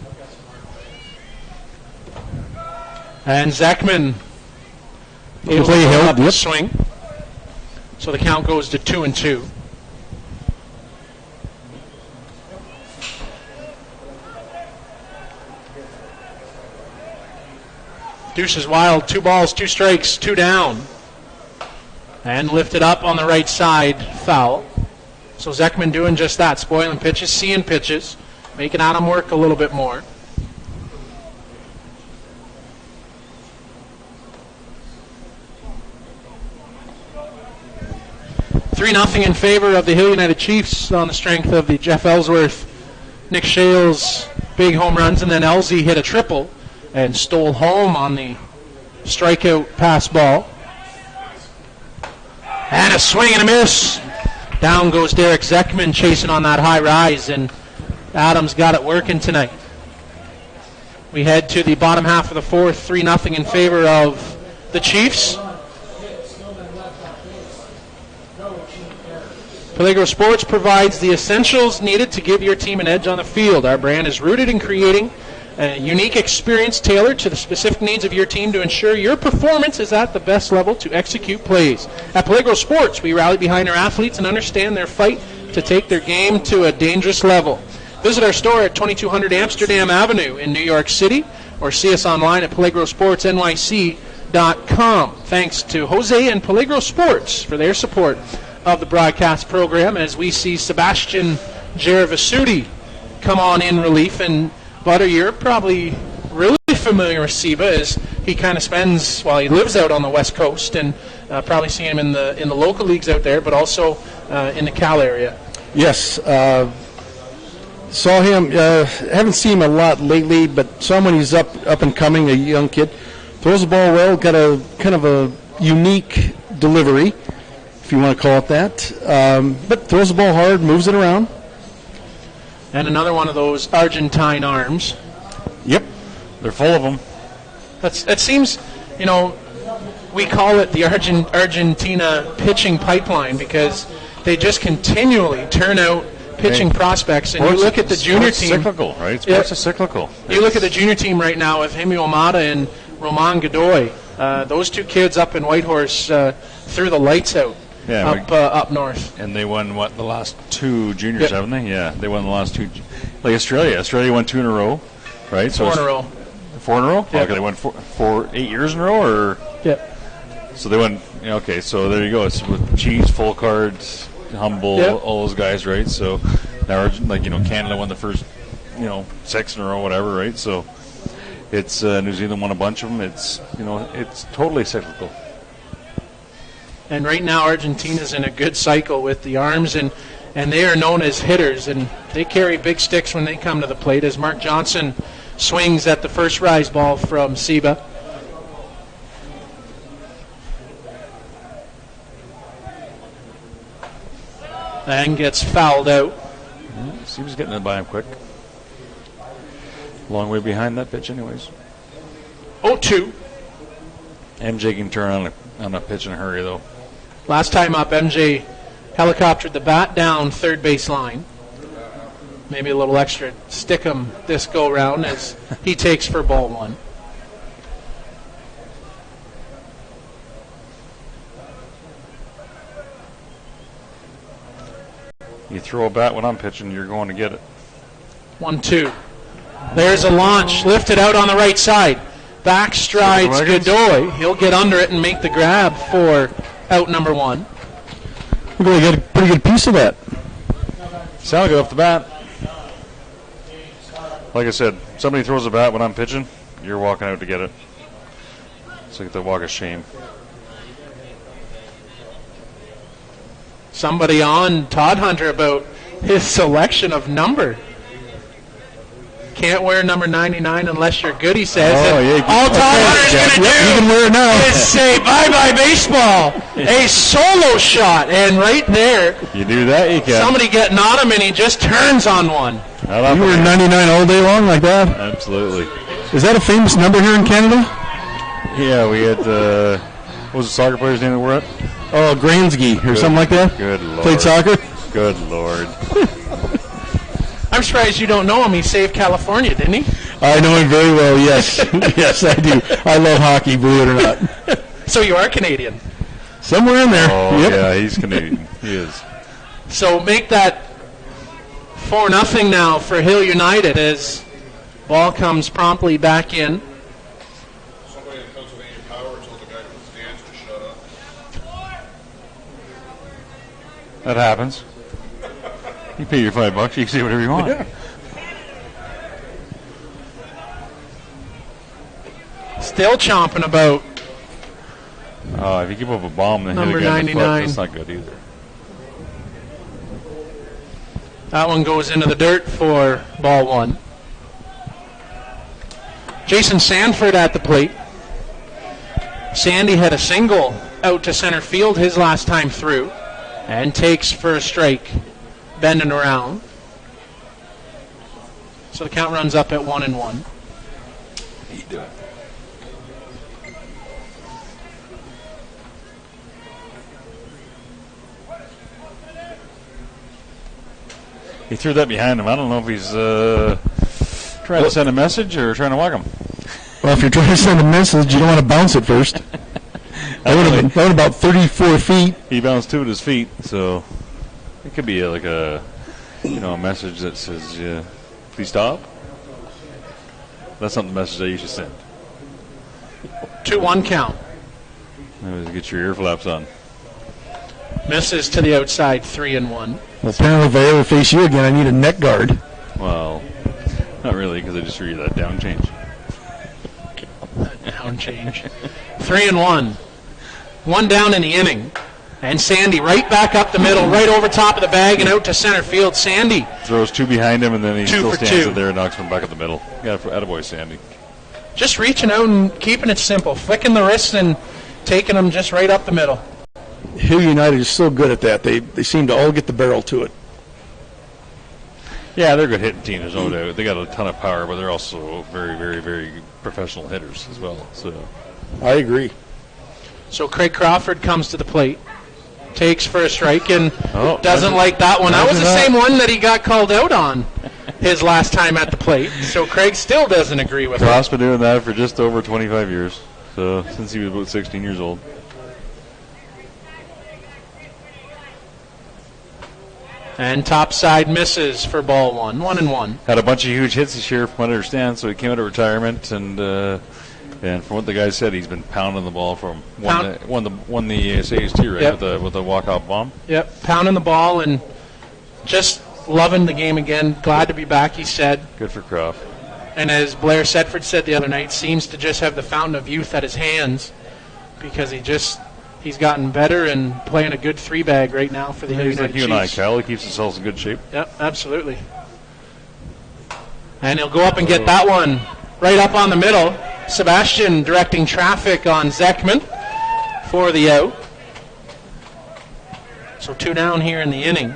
And Zekman able to hold up the swing. So the count goes to 2-2. Deuce is wild. 2 balls, 2 strikes, 2 down. And lifted up on the right side, foul. So Zekman doing just that, spoiling pitches, seeing pitches, making Adam work a little bit more. Three 3-0 in favor of the Hill United Chiefs on the strength of the Jeff Ellsworth, Nick Shales big home runs, and then Elsie hit a triple and stole home on the strikeout pass ball. And a swing and a miss. Down goes Derek Zekman chasing on that high rise, and Adams got it working tonight. We head to the bottom half of the fourth, 3-0 in favor of the Chiefs. Peligro Sports provides the essentials needed to give your team an edge on the field. Our brand is rooted in creating a unique experience tailored to the specific needs of your team to ensure your performance is at the best level to execute plays. At Peligro Sports, we rally behind our athletes and understand their fight to take their game to a dangerous level. Visit our store at 2200 Amsterdam Avenue in New York City or see us online at peligrosportsnyc.com. Thanks to Jose and Peligro Sports for their support of the broadcast program as we see Sebastian Geravasuti come on in relief. And Butter, you're probably really familiar with Seba as he kind of spends, well, he lives out on the West Coast, and probably see him in the local leagues out there, but also in the Cal area. Yes, saw him. Haven't seen him a lot lately, but saw him when he's up and coming, a young kid. Throws the ball well, got a kind of a unique delivery, if you want to call it that. But throws the ball hard, moves it around. And another one of those Argentine arms. Yep, they're full of them. That seems, we call it the Argentina pitching pipeline because they just continually turn out pitching prospects. And you look at the junior team. Cyclical, right? Sports is cyclical. You look at the junior team right now with Hemi Omada and Roman Godoy. Those two kids up in Whitehorse threw the lights out up north. And they won, the last two juniors, haven't they? Yeah, they won the last two. Like Australia. Australia won 2 in a row, right? So 4 in a row. 4 in a row? Yep. Okay, they won 8 years in a row? Or? Yep. So they won, okay, so there you go. It's with Cheese, Folkard, Humble, all those guys, right? So now, Canada won the first, 6 in a row, whatever, right? So it's New Zealand won a bunch of them. It's, it's totally cyclical. And right now, Argentina's in a good cycle with the arms, and they are known as hitters, and they carry big sticks when they come to the plate as Mark Johnson swings at the first rise ball from Seba. And gets fouled out. Seba's getting it by him quick. Long way behind that pitch anyways. 0-2. MJ can turn on a pitch in a hurry, though. Last time up, MJ helicoptered the bat down third base line. Maybe a little extra stick-em this go-round as he takes for ball 1. You throw a bat when I'm pitching, you're going to get it. 1-2. There's a launch, lifted out on the right side. Back strides Godoy. He'll get under it and make the grab for out number 1. We're going to get a pretty good piece of that. Sound good off the bat. Like I said, somebody throws a bat when I'm pitching, you're walking out to get it. It's like the walk of shame. Somebody on Todd Hunter about his selection of number. Can't wear number 99 unless you're good, he says. All Todd Hunter's going to do you can wear it now. is say bye-bye baseball. A solo shot, and right there, you do that, you can. Somebody getting on him, and he just turns on one. You were 99 all day long like that? Absolutely. Is that a famous number here in Canada? Yeah, we had, what was the soccer player's name that wore it? Oh, Gransky or something like that? Good Lord. Played soccer? Good Lord. I'm surprised you don't know him. He saved California, didn't he? I know him very well, yes. Yes, I do. I love hockey, believe it or not. So you are Canadian. Somewhere in there. Oh, yep. Yeah, he's Canadian. He is. So make that 4-0 now for Hill United as ball comes promptly back in. Somebody in Pennsylvania Power told the guy in the stands to shut up. That happens. You pay your $5, you can say whatever you want. Yeah. Still chomping about If you give up a bomb and then number hit again 99. in the foot, that's not good either. That one goes into the dirt for ball 1. Jason Sanford at the plate. Sandy had a single out to center field his last time through and takes for a strike, bending around. So the count runs up at 1-1. you doing? He threw that behind him. I don't know if he's trying to send a message or trying to walk him. Well, if you're trying to send a message, you don't want to bounce it first. That would have been about 34 feet. He bounced two at his feet, so it could be like a message that says, please stop. That's not the message that you should send. 2-1 count. Get your ear flaps on. Misses to the outside, 3-1. Well, apparently if I ever face you again, I need a neck guard. Well, not really, because I just threw you that down change. Down change. 3-1. One down in the inning. And Sandy right back up the middle, right over top of the bag and out to center field. Sandy throws two behind him, and then he still stands 2 it there and knocks him back up the middle. Yeah, attaboy, Sandy. just reaching out and keeping it simple, flicking the wrists and taking them just right up the middle. Hill United is so good at that. They seem to all get the barrel to it. Yeah, they're a good hitting team, there's no doubt. They got a ton of power, but they're also very, very, very professional hitters as well. So I agree. So Craig Crawford comes to the plate, takes for a strike, and doesn't imagine, like that one. That was the that. same one that he got called out on his last time at the plate. So Craig still doesn't agree with Cross it. been doing that for just over 25 years, so since he was about 16 years old. And topside misses for ball one. 1-1. Had a bunch of huge hits this year, from what I understand. So he came out of retirement, and from what the guy said, he's been pounding the ball from won the ASAs too, right? Yep. With a walk-off bomb. Yep, pounding the ball and just loving the game again. Glad to be back, he said. Good for Croft. And as Blair Sedford said the other night, seems to just have the fountain of youth at his hands because he's gotten better and playing a good three-bag right now for the He's United like you and I, Chiefs. Cal. He keeps himself in good shape. Yep, absolutely. And he'll go up and get that one right up on the middle. Sebastian directing traffic on Zekman for the out. So 2 down here in the inning.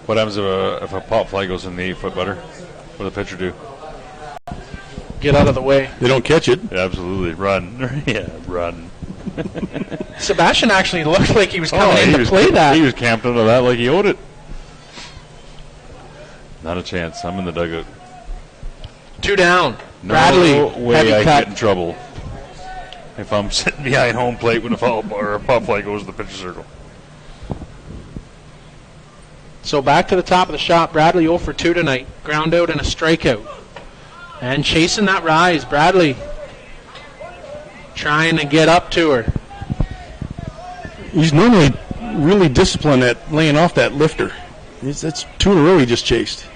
What happens if a pop fly goes in the 8-foot butter? What does the pitcher do? Get out of the way. They don't catch it. Yeah, absolutely. Run. Yeah, run. Sebastian actually looked like he was coming in to play that. He was camped under that like he owed it. Not a chance. I'm in the dugout. 2 down. No Bradley, way heavy I cut. get in trouble if I'm sitting behind home plate when a foul or a pop fly goes to the pitcher circle. So back to the top of the shot. Bradley 0 for 2 tonight. Ground out and a strikeout. And chasing that rise. Bradley trying to get up to her. He's normally really disciplined at laying off that lifter. That's 2 in a row he just chased.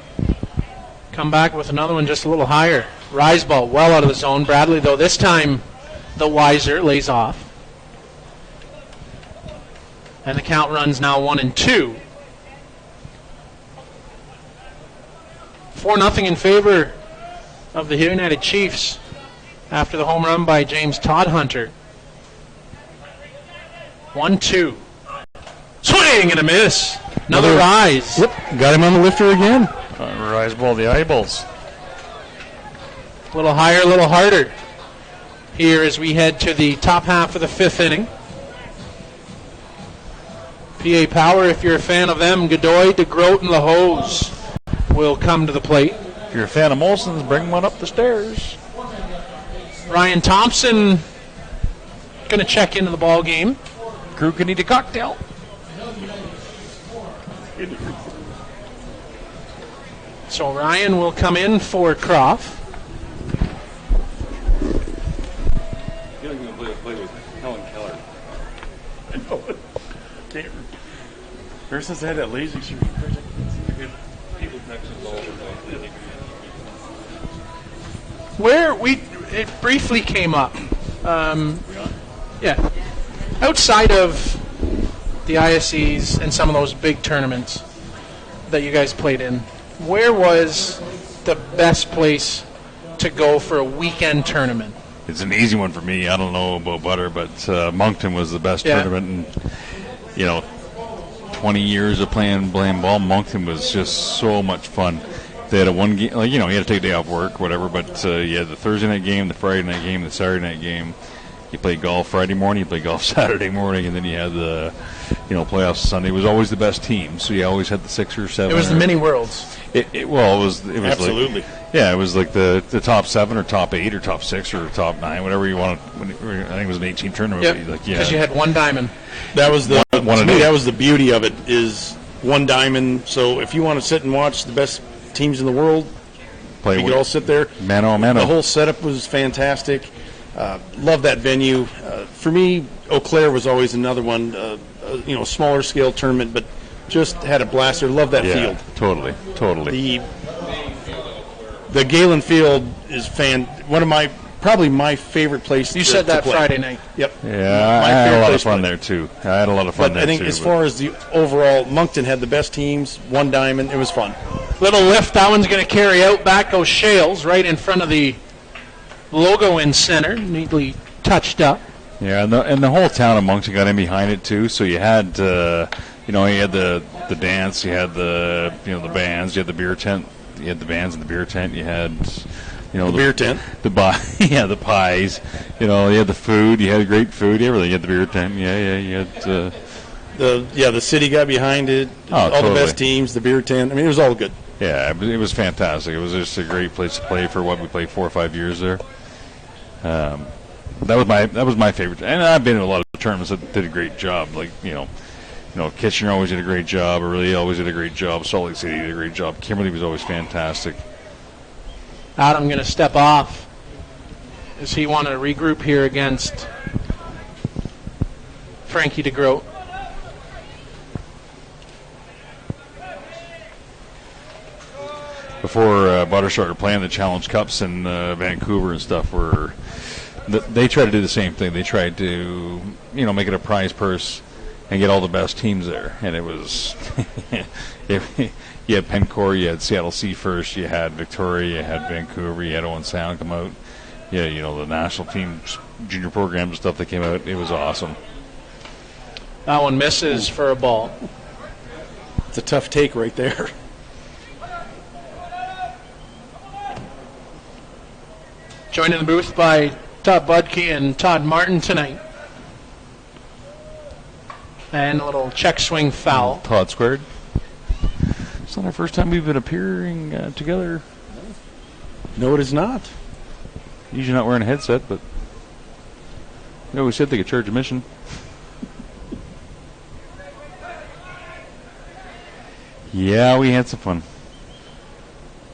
Come back with another one just a little higher. Rise ball well out of the zone. Bradley, though, this time the wiser, lays off. And the count runs now 1-2. 4-0 in favor of the United Chiefs after the home run by James Todd-Hunter. 1-2. Swing and a miss. Another rise. Yep, got him on the lifter again. Rise ball, the eyeballs. A little higher, a little harder here as we head to the top half of the 5th inning. PA Power, if you're a fan of them, Godoy, DeGroat, and LaHose will come to the plate. If you're a fan of Molson's, bring one up the stairs. Ryan Thompson going to check into the ball game. Crew can eat a cocktail. So Ryan will come in for Croft. You're going to play with Helen Keller. I know it. Ever since I had that lazy surgery. People text us all the time. It briefly came up. Yeah. Outside of the ISCs and some of those big tournaments that you guys played in, where was the best place to go for a weekend tournament? It's an easy one for me. I don't know about Butter, but Moncton was the best tournament. And, 20 years of playing ball, Moncton was just so much fun. They had a one game, like, you had to take a day off work, whatever. But you had the Thursday night game, the Friday night game, the Saturday night game. You played golf Friday morning, you played golf Saturday morning, and then you had the, playoffs Sunday. It was always the best team, so you always had the 6 or 7. It was the mini worlds. It was Absolutely. It was like the top 7 or top 8 or top 6 or top 9, whatever you want. I think it was an 8-team tournament. Yep. Because you had one diamond. That was the One to and me, eight. that was the beauty of it, is one diamond. So if you want to sit and watch the best teams in the world, Play you could all sit there. mano a mano. The whole setup was fantastic. Love that venue. For me, Eau Claire was always another one. Smaller scale tournament, but just had a blast there. Love that field. Totally. The Galen Field is probably my favorite place. You said that to play. Friday night. Yep. Yeah, My I had a favorite lot place of fun to play. there too. I had a lot of fun But there I think too. as far as the overall, Moncton had the best teams. One diamond. It was fun. Little lift. That one's going to carry out. Back goes Shales right in front of the logo in center. Neatly touched up. Yeah, and the whole town of Moncton got in behind it too. So you had, you had the dance, you had the bands, you had the beer tent, you had the bands in the beer tent, you had, the beer tent, the pies, you had the food, you had great food, everything. You had the beer tent, you had. The city got behind it. All totally. the best teams, the beer tent. I mean, it was all good. Yeah, it was fantastic. It was just a great place to play for what we played 4 or 5 years there. That was my favorite, and I've been in a lot of tournaments that did a great job. Like Kitchener always did a great job. Orillia always did a great job. Salt Lake City did a great job. Kimberly was always fantastic. Adam going to step off as he wanted to regroup here against Frankie DeGroat. Before Butter started playing the Challenge Cups in Vancouver and stuff, they tried to do the same thing. They tried to, make it a prize purse and get all the best teams there. And it was, you had Pencor, you had Seattle Sea First, you had Victoria, you had Vancouver, you had Owen Sound come out. Yeah, the national teams, junior programs and stuff that came out. It was awesome. That one misses for a ball. It's a tough take right there. Joined in the booth by Todd Budke and Todd Martin tonight. And a little check swing foul. Todd squared. It's not our first time we've been appearing together. No, it is not. Usually not wearing a headset, but we said they could charge admission. Yeah, we had some fun.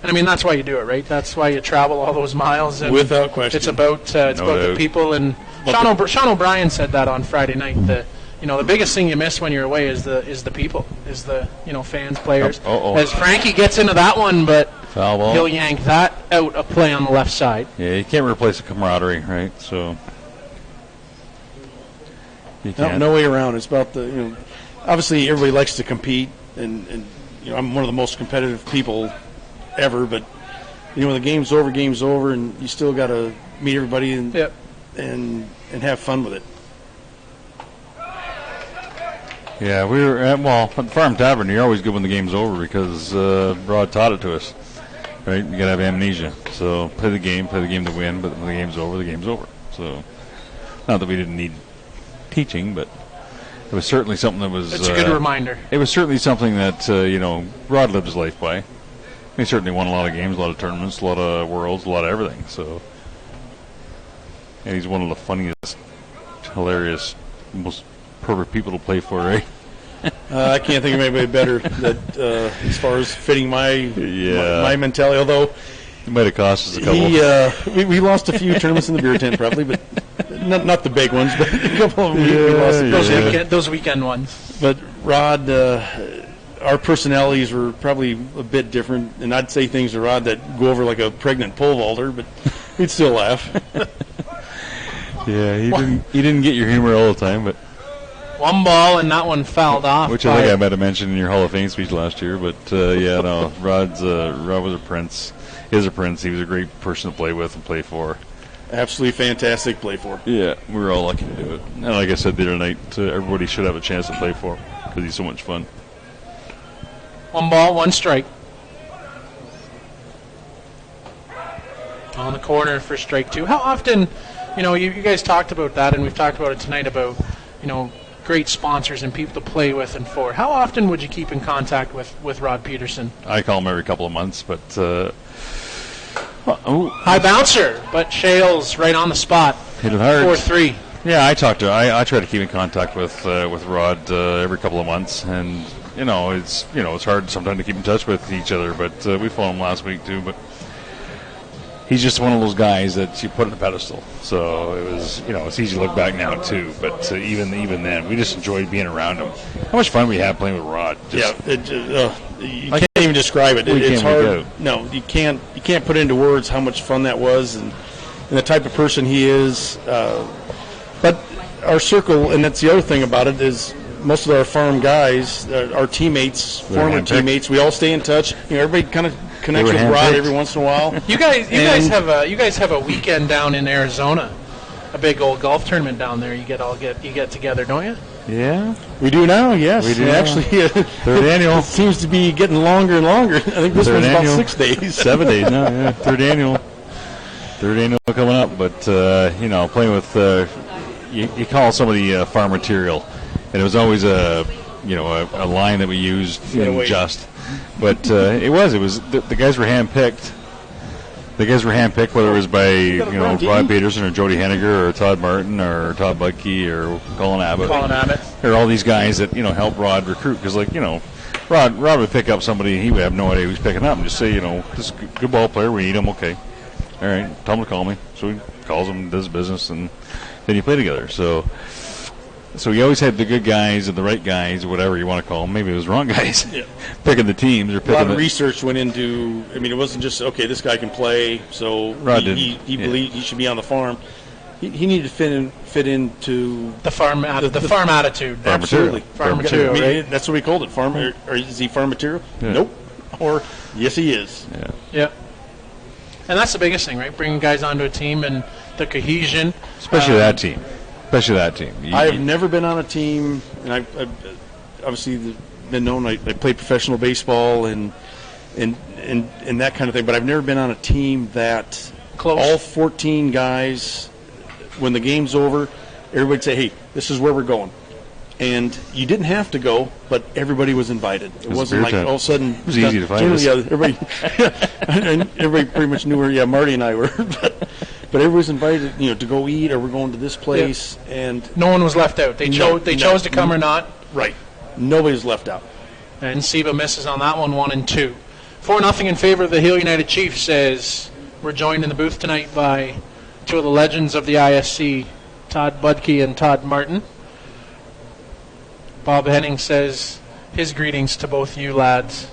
And I mean, that's why you do it, right? That's why you travel all those miles. And Without question. It's about the people. And Sean O'Brien said that on Friday night. The biggest thing you miss when you're away is the people, is the fans, players. As Frankie gets into that one, but foul ball. He'll yank that out of play on the left side. Yeah, you can't replace the camaraderie, right? So you can't. No way around. It's about obviously everybody likes to compete, and I'm one of the most competitive people ever, but when the game's over, and you still got to meet everybody and have fun with it. Yeah, we were at the Farm Tavern. You're always good when the game's over because Rod taught it to us. Right, you gotta have amnesia. So play the game to win. But when the game's over, the game's over. So not that we didn't need teaching, but it was certainly something that was. It's a good reminder. It was certainly something that Rod lived his life by. He certainly won a lot of games, a lot of tournaments, a lot of worlds, a lot of everything. So, and he's one of the funniest, hilarious, most perfect people to play for, right? I can't think of anybody better that as far as fitting my mentality. Although it might have cost us a couple. We lost a few tournaments in the beer tent, probably, but not the big ones. But a couple of them we lost. Those weekend ones. But Rod, our personalities were probably a bit different, and I'd say things to Rod that go over like a pregnant pole vaulter, but he'd still laugh. Yeah, he didn't get your humor all the time, but. One ball and that one fouled off. Which I think I might have mentioned in your Hall of Fame speech last year, but Rod was a prince. He is a prince. He was a great person to play with and play for. Absolutely fantastic to play for. Yeah, we were all lucky to do it. And like I said the other night, everybody should have a chance to play for him because he's so much fun. One ball, one strike. on the corner for strike 2. How often, you guys talked about that, and we've talked about it tonight about, great sponsors and people to play with and for. How often would you keep in contact with Rod Peterson? I call him every couple of months, but high bouncer, but Shales right on the spot. Hit it hard. 4-3. Yeah, I try to keep in contact with Rod every couple of months, and it's hard sometimes to keep in touch with each other. But we phoned him last week too. But he's just one of those guys that you put on a pedestal. So it was, it's easy to look back now too. But even then, we just enjoyed being around him. How much fun we had playing with Rod. You can't even describe it. It's hard. No, you can't put into words how much fun that was, and the type of person he is. But our circle, and that's the other thing about it, is most of our farm guys, our teammates, former teammates, we all stay in touch. Everybody kind of connects with Rod every once in a while. You guys have a weekend down in Arizona, a big old golf tournament down there. You get together, don't you? Yeah, we do now. Yes, we do. Actually, third annual. It seems to be getting longer and longer. I think this one's about 6 days, 7 days now. Yeah, third annual coming up. But playing with. You call somebody farm material, and it was always a line that we used but it was the guys were handpicked. The guys were handpicked, whether it was by Rod Peterson or Jody Henniger or Todd Martin or Todd Budke or Colin Abbott. Or all these guys that help Rod recruit, because Rod would pick up somebody and he would have no idea who he's picking up and just say, this is a good ball player, we need him, okay, all right, tell him to call me. So he calls him, does business, and then you play together. So you always had the good guys and the right guys, or whatever you want to call them. Maybe it was wrong guys picking the teams or picking. A lot of research went into. I mean, it wasn't just this guy can play, so he believed he should be on the farm. He needed to fit into the farm attitude. Absolutely, farm material. Right? That's what we called it. Farm, or is he farm material? Yeah. Nope. Or yes, he is. Yeah. And that's the biggest thing, right? Bringing guys onto a team and the cohesion. Especially that team. I have never been on a team, and I've obviously been known. I played professional baseball and that kind of thing, but I've never been on a team that all 14 guys, when the game's over, everybody'd say, hey, this is where we're going. And you didn't have to go, but everybody was invited. It wasn't like all of a sudden. It was easy to find us. Everybody pretty much knew where Marty and I were. But everybody was invited, to go eat, or we're going to this place, and no one was left out. They chose to come or not. Right. Nobody was left out. And Seba misses on that one, 1-2. 4-0 in favor of the Hill United Chiefs. Says we're joined in the booth tonight by two of the legends of the ISC, Todd Budke and Todd Martin. Bob Henning says his greetings to both you lads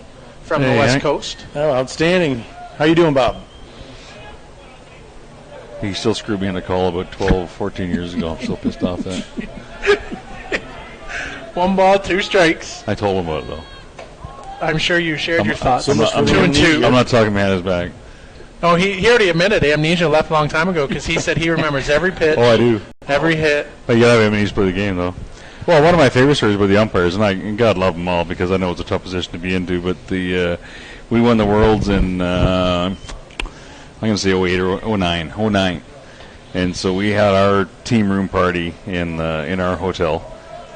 from the West Coast. Oh, outstanding. How you doing, Bob? He still screwed me in a call about 12, 14 years ago. I'm still pissed off that. 1 ball, 2 strikes. I told him about it, though. I'm sure you shared your thoughts. 2-2. I'm not talking behind his back. Oh, he already admitted amnesia left a long time ago, because he said he remembers every pitch. Oh, I do. Every hit. But you got to have amnesia to play the game, though. Well, one of my favorite stories about the umpires, and God love them all, because I know it's a tough position to be into, but we won the Worlds in, I'm going to say 08 or 09. And so we had our team room party in our hotel,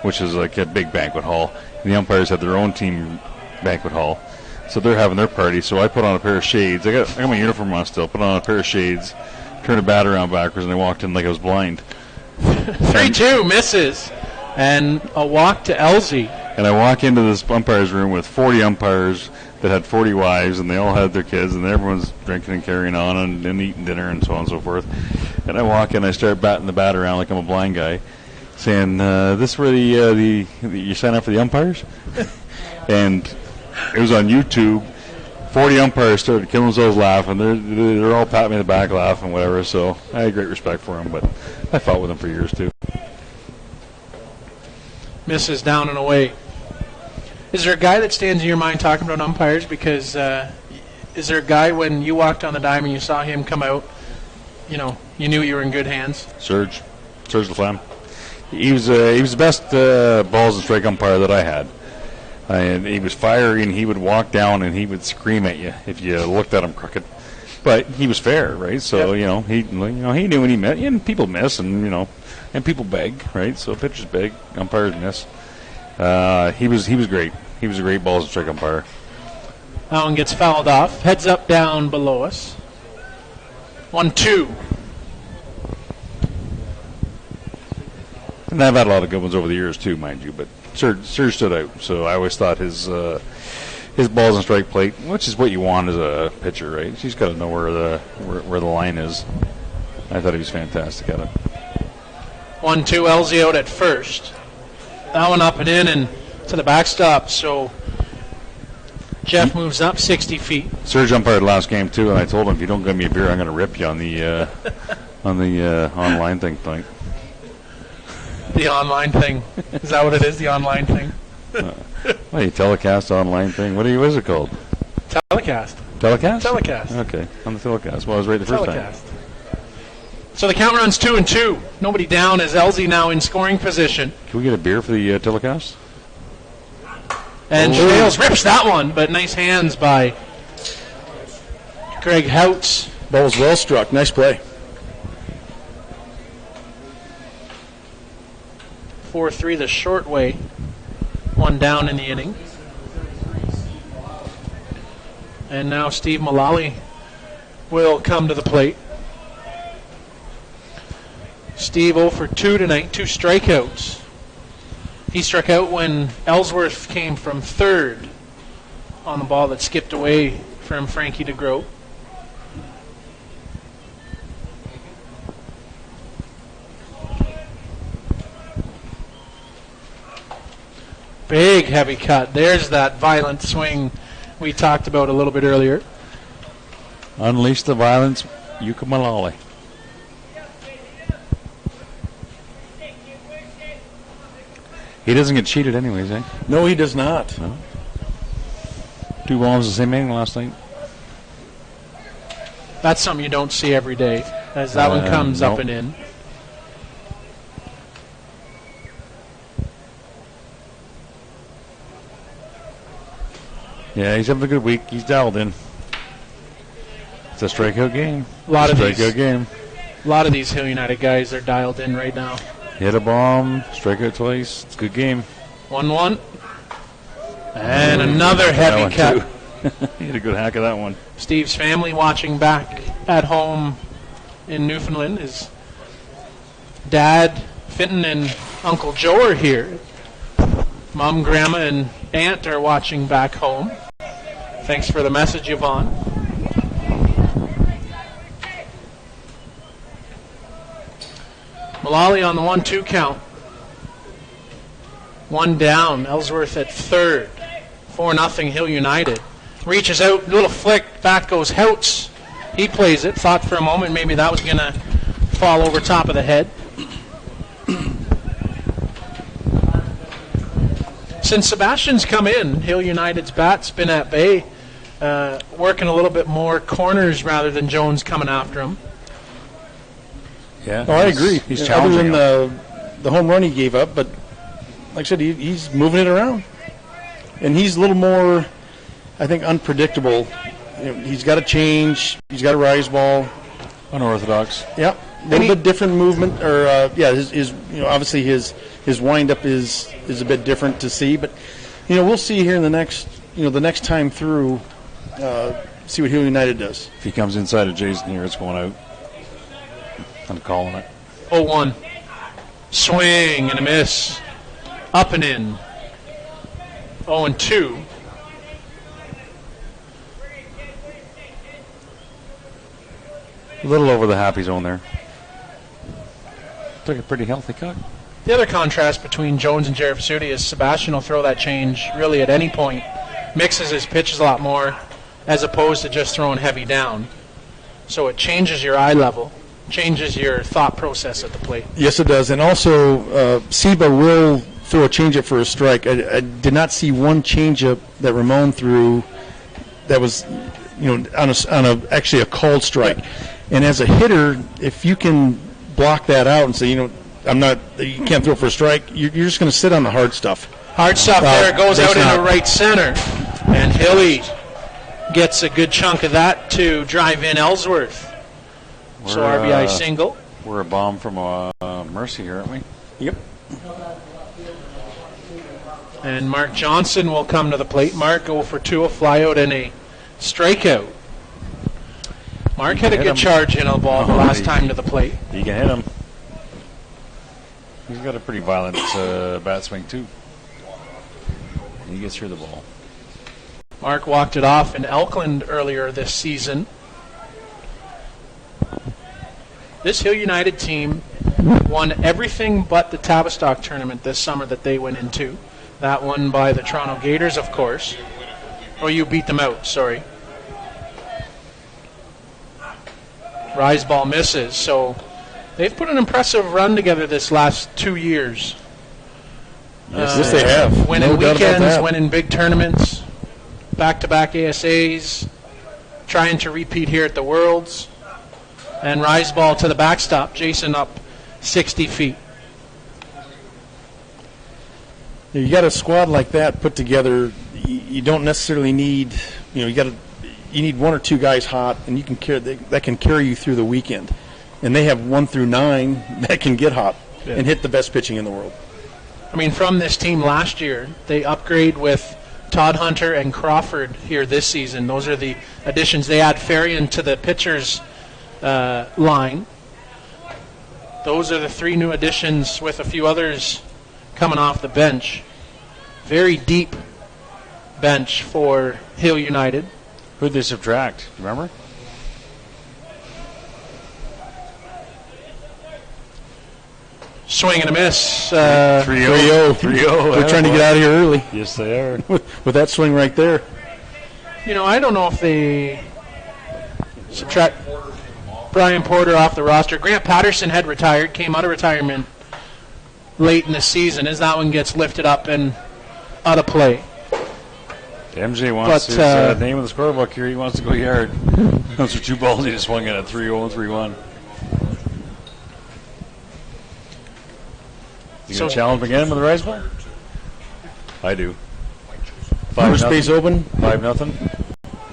which is like a big banquet hall. And the umpires had their own team banquet hall. So they're having their party. So I put on a pair of shades. I got my uniform on still. Put on a pair of shades, turned the bat around backwards, and I walked in like I was blind. 3-2 misses. And a walk to Elsie. And I walk into this umpires room with 40 umpires that had 40 wives, and they all had their kids, and everyone's drinking and carrying on and eating dinner and so on and so forth. And I walk in, I start batting the bat around like I'm a blind guy, saying, "This where you sign up for the umpires?" And it was on YouTube. 40 umpires started killing themselves laughing. They're all patting me in the back laughing, whatever. So I had great respect for them, but I fought with them for years too. Misses down and away. Is there a guy that stands in your mind talking about umpires? Because is there a guy when you walked on the dime and you saw him come out, you knew you were in good hands? Serge LaFlamme. He was the best balls and strike umpire that I had. And he was fiery, and he would walk down and he would scream at you if you looked at him crooked. But he was fair, right? So he knew when he met, and people miss, and and people beg, right? So pitchers beg, umpires miss. He was great. He was a great balls and strike umpire. That one gets fouled off. Heads up, down below us. 1-2. And I've had a lot of good ones over the years too, mind you. But Serge stood out, so I always thought his balls and strike plate, which is what you want as a pitcher, right? He's got to know where the line is. I thought he was fantastic at it. 1-2, Elsie out at first. That one up and in and to the backstop. So Jeff moves up 60 feet. Serge umpired last game too, and I told him, if you don't give me a beer, I'm going to rip you on the online thing tonight. The online thing. Is that what it is, the online thing? Well, you telecast online thing. What is it called? Telecast. Telecast? Telecast. Okay, on the telecast. Well, I was right the first Telecast. time. So the count runs 2-2. Nobody down as Elsie now in scoring position. Can we get a beer for the telecast? And Shales rips that one, but nice hands by Greg Houts. Ball was well struck. Nice play. 4-3 the short way. One down in the inning. And now Steve Mullally will come to the plate. Steve 0 for 2 tonight, 2 strikeouts. He struck out when Ellsworth came from third on the ball that skipped away from Frankie DeGroat. Big heavy cut. There's that violent swing we talked about a little bit earlier. Unleash the violence, Yuka Mullally. He doesn't get cheated anyways, eh? No, he does not. No. 2 balls, the same inning last night. That's something you don't see every day, as that one comes up and in. Yeah, he's having a good week. He's dialed in. It's a strikeout game. A lot of these Hill United guys are dialed in right now. Hit a bomb, strike out twice. It's a good game. 1-1. And another heavy cut. He had a good hack of that one. Steve's family watching back at home in Newfoundland. His dad, Finton, and Uncle Joe are here. Mom, Grandma, and Aunt are watching back home. Thanks for the message, Yvonne. Mullally on the 1-2 count. One down. Ellsworth at third. 4-0 Hill United. Reaches out, little flick. Back goes Houts. He plays it. Thought for a moment maybe that was going to fall over top of the head. Since Sebastian's come in, Hill United's bat's been at bay, working a little bit more corners rather than Jones coming after him. Yeah, I agree. He's other challenging than the home run he gave up, but like I said, he's moving it around, and he's a little more, I think, unpredictable. He's got to change. He's got a rise ball. Unorthodox. Yeah, a little bit different movement, or his obviously his windup is a bit different to see, but we'll see here in the next time through, see what Hill United does. If he comes inside of Jason here, it's going out. I'm calling it. 0-1. Swing and a miss. Up and in. 0-2. A little over the happy zone there. Took a pretty healthy cut. The other contrast between Jones and Jared Fasuti is Sebastian will throw that change really at any point. Mixes his pitches a lot more as opposed to just throwing heavy down. So it changes your eye level, changes your thought process at the plate. Yes, it does. And also, Seba will throw a changeup for a strike. I did not see one changeup that Ramon threw that was, on actually a called strike. And as a hitter, if you can block that out and say, you can't throw for a strike, you're just going to sit on the hard stuff. Hard stuff there, goes out into right center. And Hilly gets a good chunk of that to drive in Ellsworth. So RBI single. We're a bomb from Mercy here, aren't we? Yep. And Mark Johnson will come to the plate. Mark 0 for 2, a flyout and a strikeout. Mark had a good charge in a ball the last time to the plate. You can hit him. He's got a pretty violent bat swing, too. And he gets through the ball. Mark walked it off in Elkland earlier this season. This Hill United team won everything but the Tavistock tournament this summer that they went into. That won by the Toronto Gators, of course. Oh, you beat them out, sorry. Rise ball misses, so they've put an impressive run together this last 2 years. Yes, they have. Winning No doubt about weekends, that. winning big tournaments, back-to-back ASAs, trying to repeat here at the Worlds. And rise ball to the backstop. Jason up 60 feet. You got a squad like that put together. You don't necessarily need, you need 1 or 2 guys hot, and you can that can carry you through the weekend. And they have 1 through 9 that can get hot and hit the best pitching in the world. I mean, from this team last year, they upgrade with Todd Hunter and Crawford here this season. Those are the additions. They add Farian to the pitchers line. Those are the 3 new additions with a few others coming off the bench. Very deep bench for Hill United. Who'd they subtract? Remember? Swing and a miss. 3-0. 3-0. They're trying to get out of here early Yes, they are. with that swing right there. I don't know if they subtract Brian Porter off the roster. Grant Patterson had retired, came out of retirement late in the season as that one gets lifted up and out of play. MJ wants But, his name of the scorebook here. He wants to go yard. Those are 2 balls he just swung at 3-0 and 3-1. You going to challenge him again with the rise ball? I do. First base open. 5-0.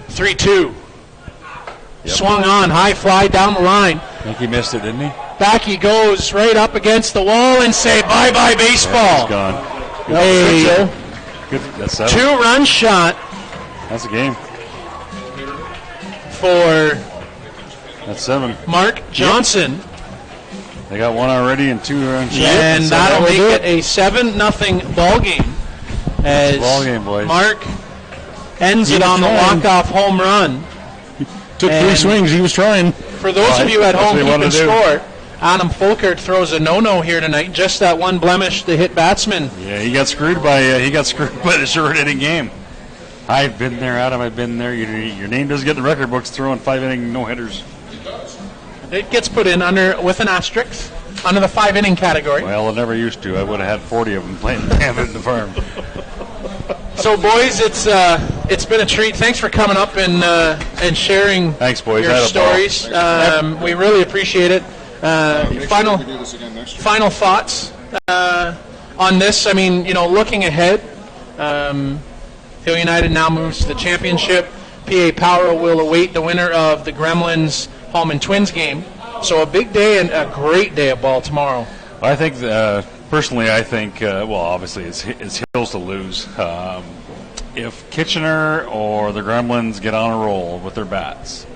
3-2. Yep. Swung on, high fly down the line. I think he missed it, didn't he? Back he goes right up against the wall and say bye-bye baseball. He's gone. A Good. That's 7. 2-run shot That's a game. for That's 7. Mark Johnson. They got 1 already and 2 run shots. And that'll make it a 7-0 ball game. As Ball game, boys. Mark ends it on the trying. walk-off home run. Took 3 And- swings. He was trying. For those of you at That's home what he keeping wanted to do. score, Adam Folkard throws a no-no here tonight. Just that one blemish to hit batsman. Yeah, he got screwed by the short inning game. I've been there, Adam. I've been there. Your name doesn't get in the record books throwing 5-inning no-hitters. It gets put in with an asterisk under the 5-inning category. Well, I never used to. I would have had 40 of them playing in the farm. So, boys, it's been a treat. Thanks for coming up and sharing Thanks, boys. your I had a ball. stories. We really appreciate it. Make sure we do this again next year. Final thoughts on this. I mean, looking ahead, Hill United now moves to the championship. PA Power will await the winner of the Gremlins Hallman Twins game. So a big day and a great day of ball tomorrow. I think, personally, obviously it's Hills to lose. If Kitchener or the Gremlins get on a roll with their bats,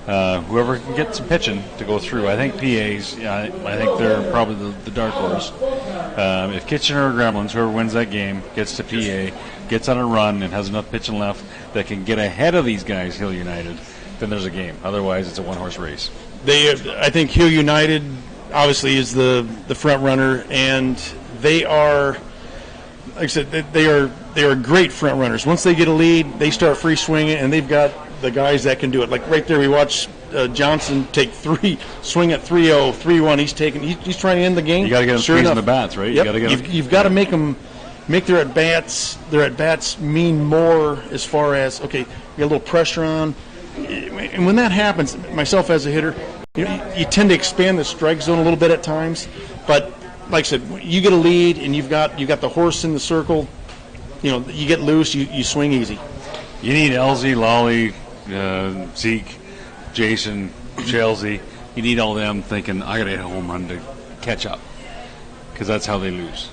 whoever can get some pitching to go through, I think PA's, I think they're probably the dark horse. If Kitchener or Gremlins, whoever wins that game, gets to PA, gets on a run and has enough pitching left that can get ahead of these guys, Hill United, then there's a game. Otherwise, it's a one-horse race. I think Hill United obviously is the front runner, and they are, like I said, they are great front runners. Once they get a lead, they start free swinging, and they've got the guys that can do it. Like right there, we watched Johnson swing at 3-0, 3-1. He's trying to end the game. You got to get them squeezing the bats, right? Yep. You've got to make their at bats mean more as far as, okay, you got a little pressure on. And when that happens, myself as a hitter, you tend to expand the strike zone a little bit at times. But like I said, you get a lead and you've got the horse in the circle. You get loose, you swing easy. You need LZ, Lolly, Zeke, Jason, Chelsea. You need all them thinking, I got to hit a home run to catch up, because that's how they lose.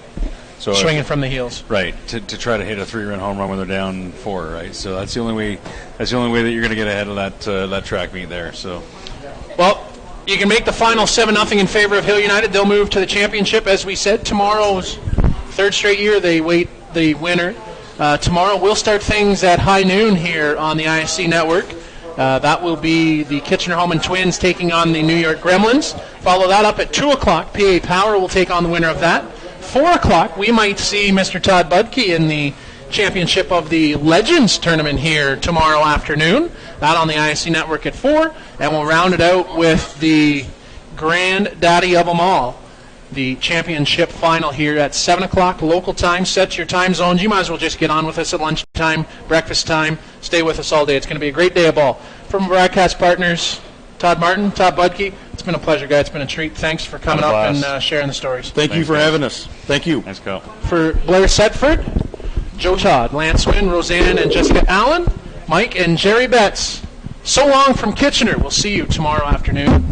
So Swinging from the heels. Right, to try to hit a 3-run home run when they're down 4, right? So that's the only way. That's the only way that you're going to get ahead of that track meet there. So, well, you can make the final 7-0 in favor of Hill United. They'll move to the championship, as we said. Tomorrow's third straight year they wait the winner. Tomorrow we'll start things at high noon here on the ISC network. That will be the Kitchener-Hallman Twins taking on the New York Gremlins. Follow that up at 2 o'clock. PA Power will take on the winner of that. 4 o'clock, we might see Mr. Todd Budke in the championship of the Legends tournament here tomorrow afternoon. That on the ISC network at 4. And we'll round it out with the granddaddy of them all, the championship final here at 7 o'clock local time. Set your time zones. You might as well just get on with us at lunchtime, breakfast time. Stay with us all day. It's going to be a great day of ball. From broadcast partners, Todd Martin, Todd Budke, it's been a pleasure, guys. It's been a treat. Thanks for coming up and sharing the stories. Thank you for having us. Thank you. let's go. For Blair Sedford, Joe Todd, Lance Wynn, Roseanne and Jessica Allen, Mike and Jerry Betts. So long from Kitchener. We'll see you tomorrow afternoon.